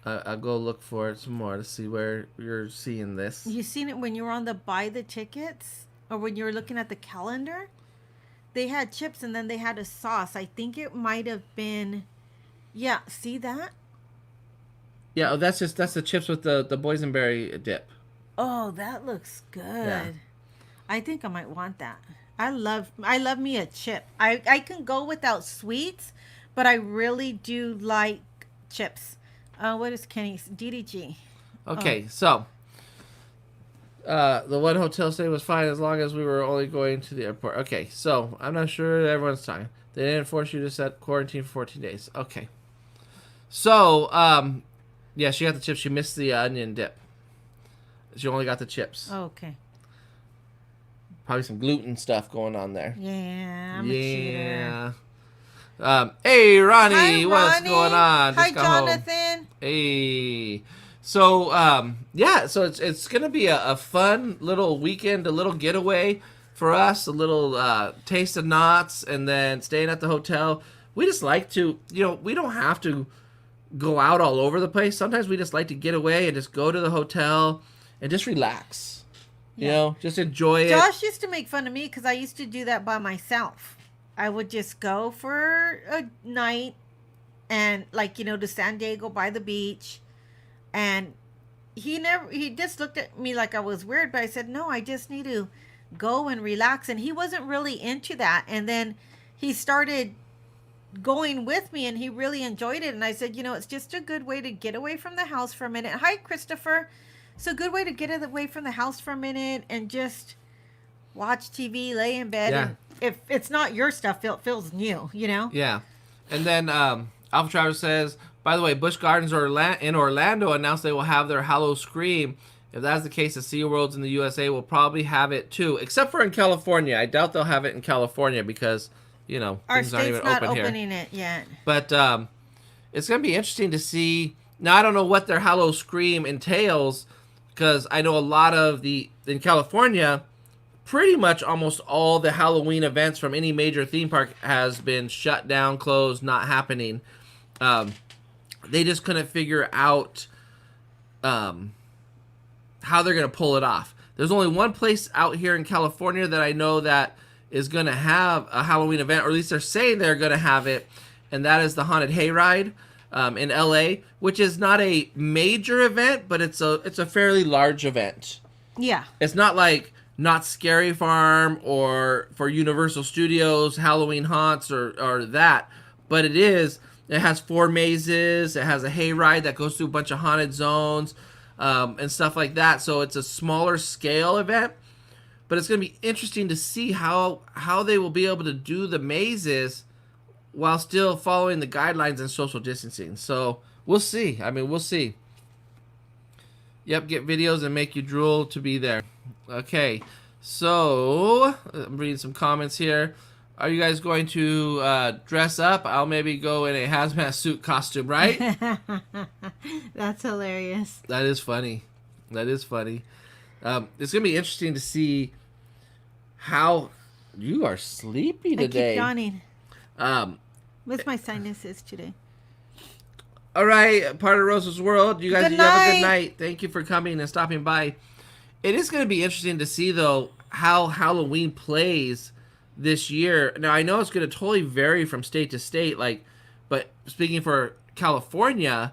I'll go look for it some more to see where you're seeing this.
You seen it when you were on the buy the tickets? Or when you were looking at the calendar? They had chips and then they had a sauce. I think it might have been... Yeah, see that?
Yeah, that's the chips with the boysenberry dip.
Oh, that looks good. Yeah. I think I might want that. I love me a chip. I can go without sweets, but I really do like chips. What is Kenny's? DDG.
Okay, so the one hotel stay was fine as long as we were only going to the airport. Okay, so I'm not sure everyone's talking. They didn't force you to set quarantine for 14 days. Okay. So, yeah, she got the chips. She missed the onion dip. She only got the chips.
Oh, okay.
Probably some gluten stuff going on there.
Yeah, I'm a cheater.
Hey, Ronnie.
Hi,
What's
Ronnie.
going on?
Hi, Jonathan.
Home. Hey. So, so it's going to be a fun little weekend, a little getaway for us, a little Taste of Knott's, and then staying at the hotel. We just like to, we don't have to go out all over the place. Sometimes we just like to get away and just go to the hotel and just relax. Just enjoy it.
Josh used to make fun of me because I used to do that by myself. I would just go for a night and to San Diego by the beach, and he just looked at me like I was weird, but I said, no, I just need to go and relax. And he wasn't really into that. And then he started going with me and he really enjoyed it, and I said, it's just a good way to get away from the house for a minute. Hi, Christopher. It's a good way to get away from the house for a minute and just watch TV, lay in bed. And if it's not your stuff, it feels new,
Yeah. And then Alpha Travis says, by the way, Busch Gardens in Orlando announced they will have their Hallow Scream. If that's the case, the SeaWorlds in the USA will probably have it too, except for in California. I doubt they'll have it in California because
our
things
state's
aren't even
not
open
opening it yet.
But it's going to be interesting to see. Now, I don't know what their Hallow Scream entails, because I know a lot of in California, pretty much almost all the Halloween events from any major theme park has been shut down, closed, not happening. They just couldn't figure out how they're going to pull it off. There's only one place out here in California that I know that is going to have a Halloween event, or at least they're saying they're going to have it, and that is the Haunted Hayride. in LA, which is not a major event, but it's a fairly large event.
Yeah.
It's not like Not Scary Farm or for Universal Studios, Halloween Haunts or that, but it is. It has 4 mazes. It has a hayride that goes through a bunch of haunted zones and stuff like that. So it's a smaller scale event, but it's going to be interesting to see how they will be able to do the mazes while still following the guidelines and social distancing. So we'll see. I mean, we'll see. Yep, get videos and make you drool to be there. Okay, so I'm reading some comments here. Are you guys going to dress up? I'll maybe go in a hazmat suit costume, right?
That's hilarious.
That is funny. That is funny. It's going to be interesting to see how you are sleepy today.
I keep yawning. With my sinuses today.
All right, part of Rosa's World. You guys, you have a good night. Thank you for coming and stopping by. It is going to be interesting to see, though, how Halloween plays this year. Now, I know it's going to totally vary from state to state, but speaking for California,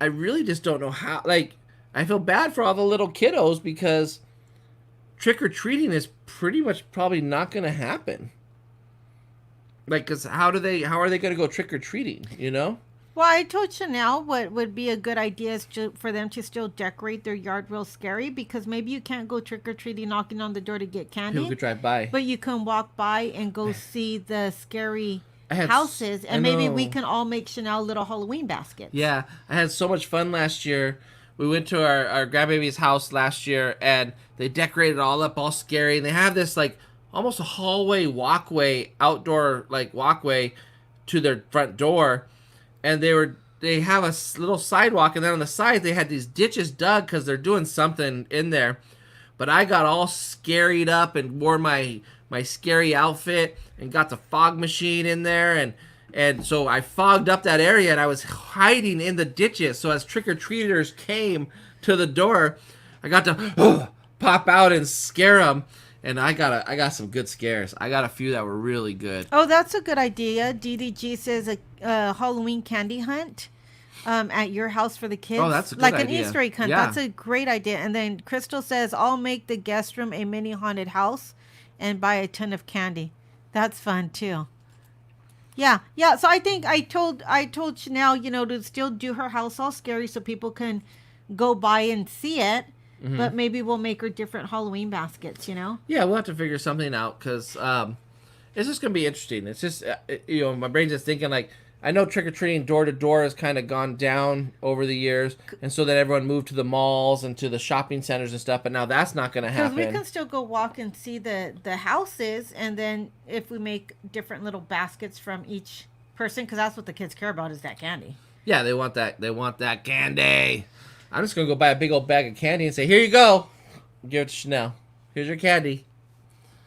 I really just don't know how. I feel bad for all the little kiddos because trick-or-treating is pretty much probably not going to happen. Because how are they going to go trick-or-treating, you know?
Well, I told Chanel what would be a good idea is for them to still decorate their yard real scary, because maybe you can't go trick-or-treating knocking on the door to get candy.
People could drive by.
But you can walk by and go see the scary houses, and maybe we can all make Chanel little Halloween baskets.
Yeah, I had so much fun last year. We went to our grandbaby's house last year, and they decorated it all up, all scary, and they have this, almost a hallway walkway, outdoor, walkway to their front door. And they have a little sidewalk, and then on the side they had these ditches dug because they're doing something in there. But I got all scaried up and wore my scary outfit and got the fog machine in there, and so I fogged up that area, and I was hiding in the ditches. So as trick-or-treaters came to the door, I got to pop out and scare them. And I got some good scares. I got a few that were really good.
Oh, that's a good idea. DDG says a Halloween candy hunt at your house for the kids.
Oh, that's a good idea.
Like an Easter egg hunt. Yeah. That's a great idea. And then Crystal says, I'll make the guest room a mini haunted house and buy a ton of candy. That's fun too. Yeah. So I think I told Chanel, to still do her house all scary so people can go by and see it. Mm-hmm. But maybe we'll make her different Halloween baskets, Yeah,
we'll have to figure something out because it's just going to be interesting. It's just, my brain's just thinking I know trick-or-treating door-to-door has kind of gone down over the years. And so then everyone moved to the malls and to the shopping centers and stuff. But now that's not going to happen.
Because we can still go walk and see the houses. And then if we make different little baskets from each person, because that's what the kids care about is that candy.
Yeah, they want that candy. I'm just going to go buy a big old bag of candy and say, here you go. Give it to Chanel. Here's your candy.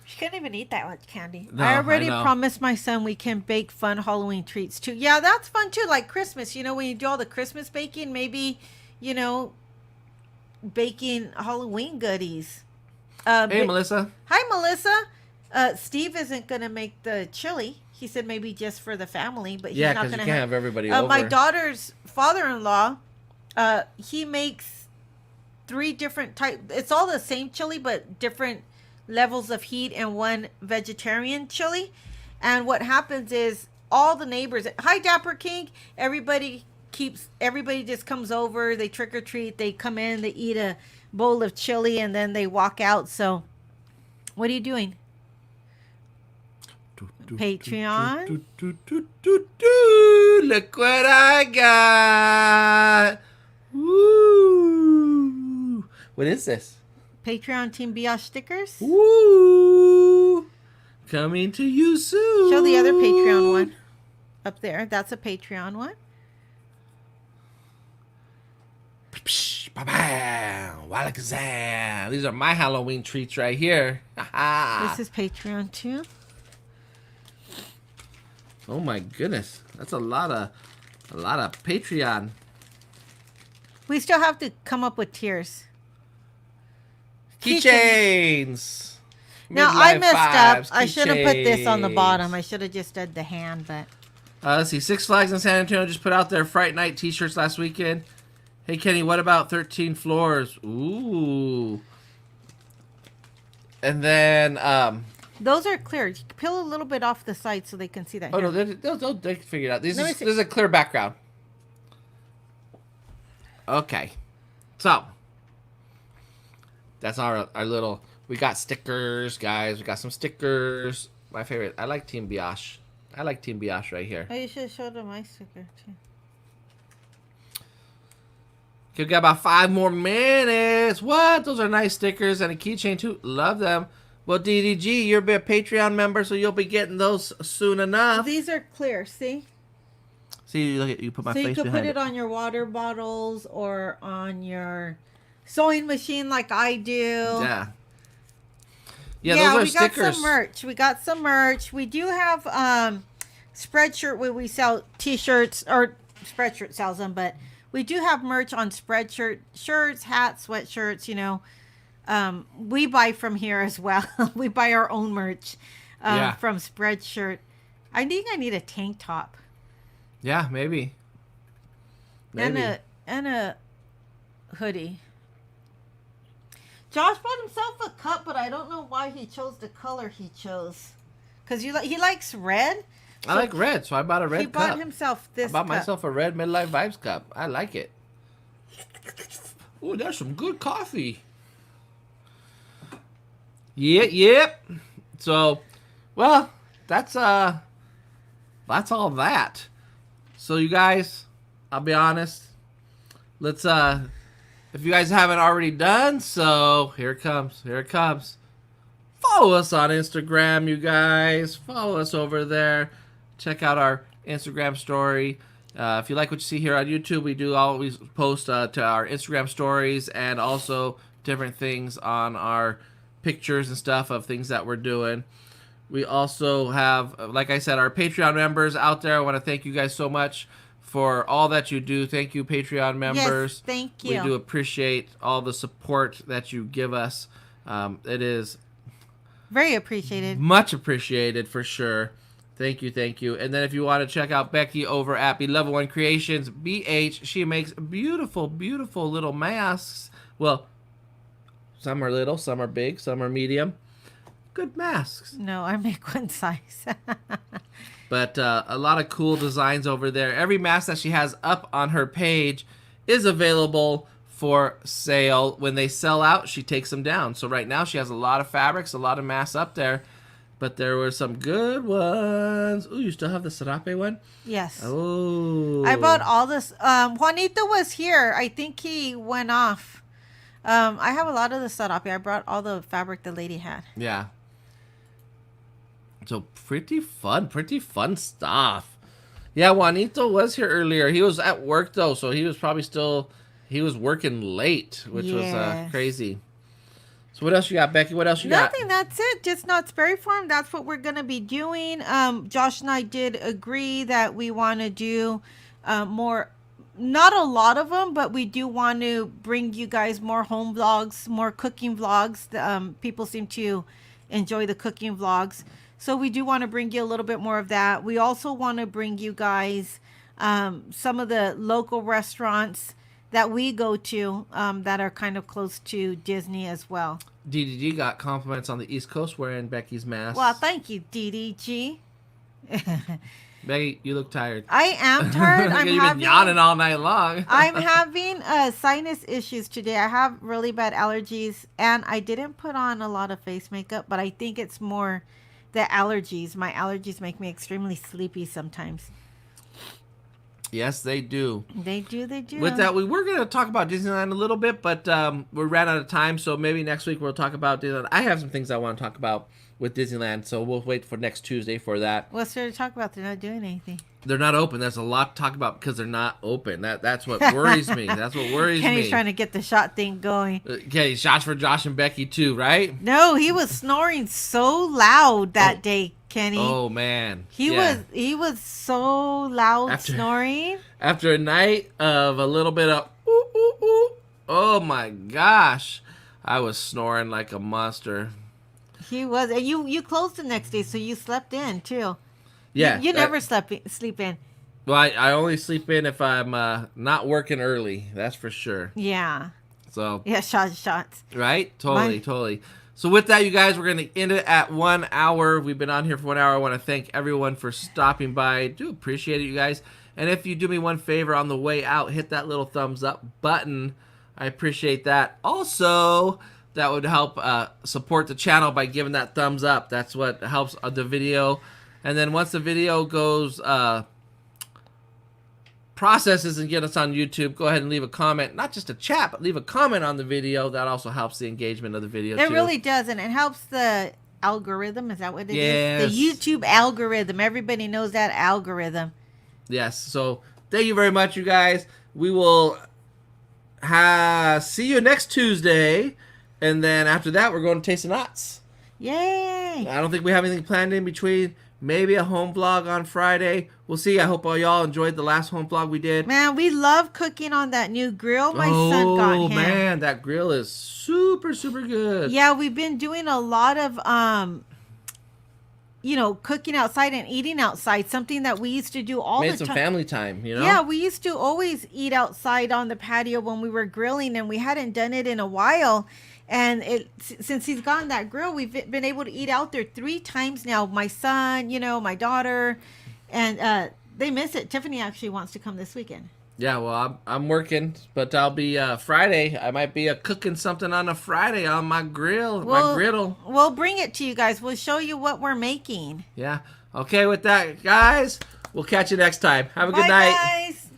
She couldn't even eat that much candy.
No,
I already promised my son we can bake fun Halloween treats too. Yeah, that's fun too. Like Christmas, when you do all the Christmas baking, maybe, baking Halloween goodies.
Hey, Melissa.
Hi, Melissa. Steve isn't going to make the chili. He said maybe just for the family, but he's not going to
because you can't have everybody over.
My daughter's father-in-law, he makes 3 different types. It's all the same chili, but different levels of heat, and one vegetarian chili. And what happens is all the neighbors, hi Dapper King, everybody just comes over, they trick or treat, they come in, they eat a bowl of chili, and then they walk out. So what are you doing? Patreon.
Look what I got. Woo. What is this?
Patreon Team Biatch stickers.
Woo. Coming to you soon.
Show the other Patreon one up there. That's a Patreon one.
These are my Halloween treats right here.
This is Patreon too.
Oh my goodness, that's a lot of Patreon.
We still have to come up with tiers.
Keychains.
Now I messed up. I should have put this on the bottom. I should have just done the hand, but
Let's see. Six Flags in San Antonio just put out their Fright Night t-shirts last weekend. Hey, Kenny, what about 13 Floors? Ooh. And then,
Those are clear. You can peel a little bit off the side so they can see that.
oh,
Here.
no, they can figure it out. This
Let me see.
is a clear background. Okay. So, that's our little, we got stickers, guys. We got some stickers. My favorite. I like Team Biash. I like Team Biash right here.
Oh, you should have showed them my sticker, too.
Okay, we got about 5 more minutes. What? Those are nice stickers and a keychain, too. Love them. Well, DDG, you're a Patreon member, so you'll be getting those soon enough.
These are clear, see?
See, look at you put my
So
face
you could
behind
put it on your water bottles or on your sewing machine like I do.
Yeah. Yeah, those are
we
stickers.
got some merch. We got some merch. We do have Spreadshirt where we sell t-shirts, or Spreadshirt sells them, but we do have merch on Spreadshirt, shirts, hats, sweatshirts, you know. We buy from here as well. We buy our own merch from Spreadshirt. I think I need a tank top.
Yeah, maybe.
And a hoodie. Josh bought himself a cup, but I don't know why he chose the color he chose. Because he likes red.
I like red, so I bought a red cup.
He bought himself this
I bought
cup.
myself a red Midlife Vibes cup. I like it. Ooh, that's some good coffee. Yep. So, well, that's all that. So you guys, I'll be honest. Let's if you guys haven't already done so, here it comes. Follow us on Instagram, you guys. Follow us over there. Check out our Instagram story. If you like what you see here on YouTube, we do always post to our Instagram stories and also different things on our pictures and stuff of things that we're doing. We also have, like I said, our Patreon members out there. I want to thank you guys so much for all that you do. Thank you, Patreon members.
Yes, thank you.
We do appreciate all the support that you give us. It is
very appreciated.
Much appreciated for sure. Thank you. And then if you want to check out Becky over at Level 1 Creations, BH, she makes beautiful little masks. Well, some are little, some are big, some are medium. Good masks.
No, I make one size.
But a lot of cool designs over there. Every mask that she has up on her page is available for sale. When they sell out, she takes them down. So right now she has a lot of fabrics, a lot of masks up there. But there were some good ones. Ooh, you still have the serape one?
Yes.
Oh.
I bought all this. Juanito was here. I think he went off. I have a lot of the serape. I brought all the fabric the lady had.
Yeah. So pretty fun stuff. Yeah, Juanito was here earlier. He was at work though, so he was probably he was working late, which was crazy. So what else you got, Becky? What else you got?
Nothing, that's it. Just Knott's Berry Farm. That's what we're going to be doing. Josh and I did agree that we want to do more, not a lot of them, but we do want to bring you guys more home vlogs, more cooking vlogs. People seem to enjoy the cooking vlogs. So we do want to bring you a little bit more of that. We also want to bring you guys some of the local restaurants that we go to that are kind of close to Disney as well.
DDG got compliments on the East Coast wearing Becky's mask.
Well, thank you, DDG.
Becky, you look tired.
I am tired.
You've been yawning all night long.
I'm having sinus issues today. I have really bad allergies, and I didn't put on a lot of face makeup, but I think it's more the allergies. My allergies make me extremely sleepy sometimes.
Yes, they do.
They do.
With that, we were going to talk about Disneyland a little bit, but we ran out of time, so maybe next week we'll talk about Disneyland. I have some things I want to talk about with Disneyland, so we'll wait for next Tuesday for that.
What's there to talk about? They're not doing anything.
They're not open. There's a lot to talk about because they're not open. That's what worries me. That's what worries me.
Kenny's trying to get the shot thing going.
Okay, shots for Josh and Becky too, right?
No, he was snoring so loud that day, Kenny.
Oh man,
he was so loud snoring.
After a night of a little bit of ooh ooh ooh, oh my gosh, I was snoring like a monster.
He was, and you closed the next day, so you slept in too.
Yeah.
You never sleep in.
Well, I only sleep in if I'm not working early. That's for sure.
Yeah.
So.
Yeah, shots.
Right? Totally. So with that, you guys, we're going to end it at 1 hour. We've been on here for 1 hour. I want to thank everyone for stopping by. I do appreciate it, you guys. And if you do me one favor on the way out, hit that little thumbs up button. I appreciate that. Also, that would help support the channel by giving that thumbs up. That's what helps the video. And then once the video goes... processes and get us on YouTube, go ahead and leave a comment, not just a chat, but leave a comment on the video. That also helps the engagement of the video too.
It really does, and it helps the algorithm. Is that what it
Yes.
is? The YouTube algorithm. Everybody knows that algorithm.
Yes. So thank you very much, you guys. We will see you next Tuesday, and then after that, we're going to Taste of Knott's.
Yay!
I don't think we have anything planned in between. Maybe a home vlog on Friday. We'll see. I hope all y'all enjoyed the last home vlog we did.
Man, we love cooking on that new grill my son got him.
Oh, man, that grill is super, super good.
Yeah, we've been doing a lot of, cooking outside and eating outside. Something that we used to do all the time.
Made some family time, you know?
Yeah, we used to always eat outside on the patio when we were grilling, and we hadn't done it in a while. And since he's gotten that grill, we've been able to eat out there 3 times now. My son, my daughter, and they miss it. Tiffany actually wants to come this weekend.
Yeah, well, I'm working, but I'll be Friday. I might be cooking something on a Friday on my grill, my griddle.
We'll bring it to you guys. We'll show you what we're making.
Yeah. Okay, with that, guys, we'll catch you next time. Have a good night.
Bye, guys.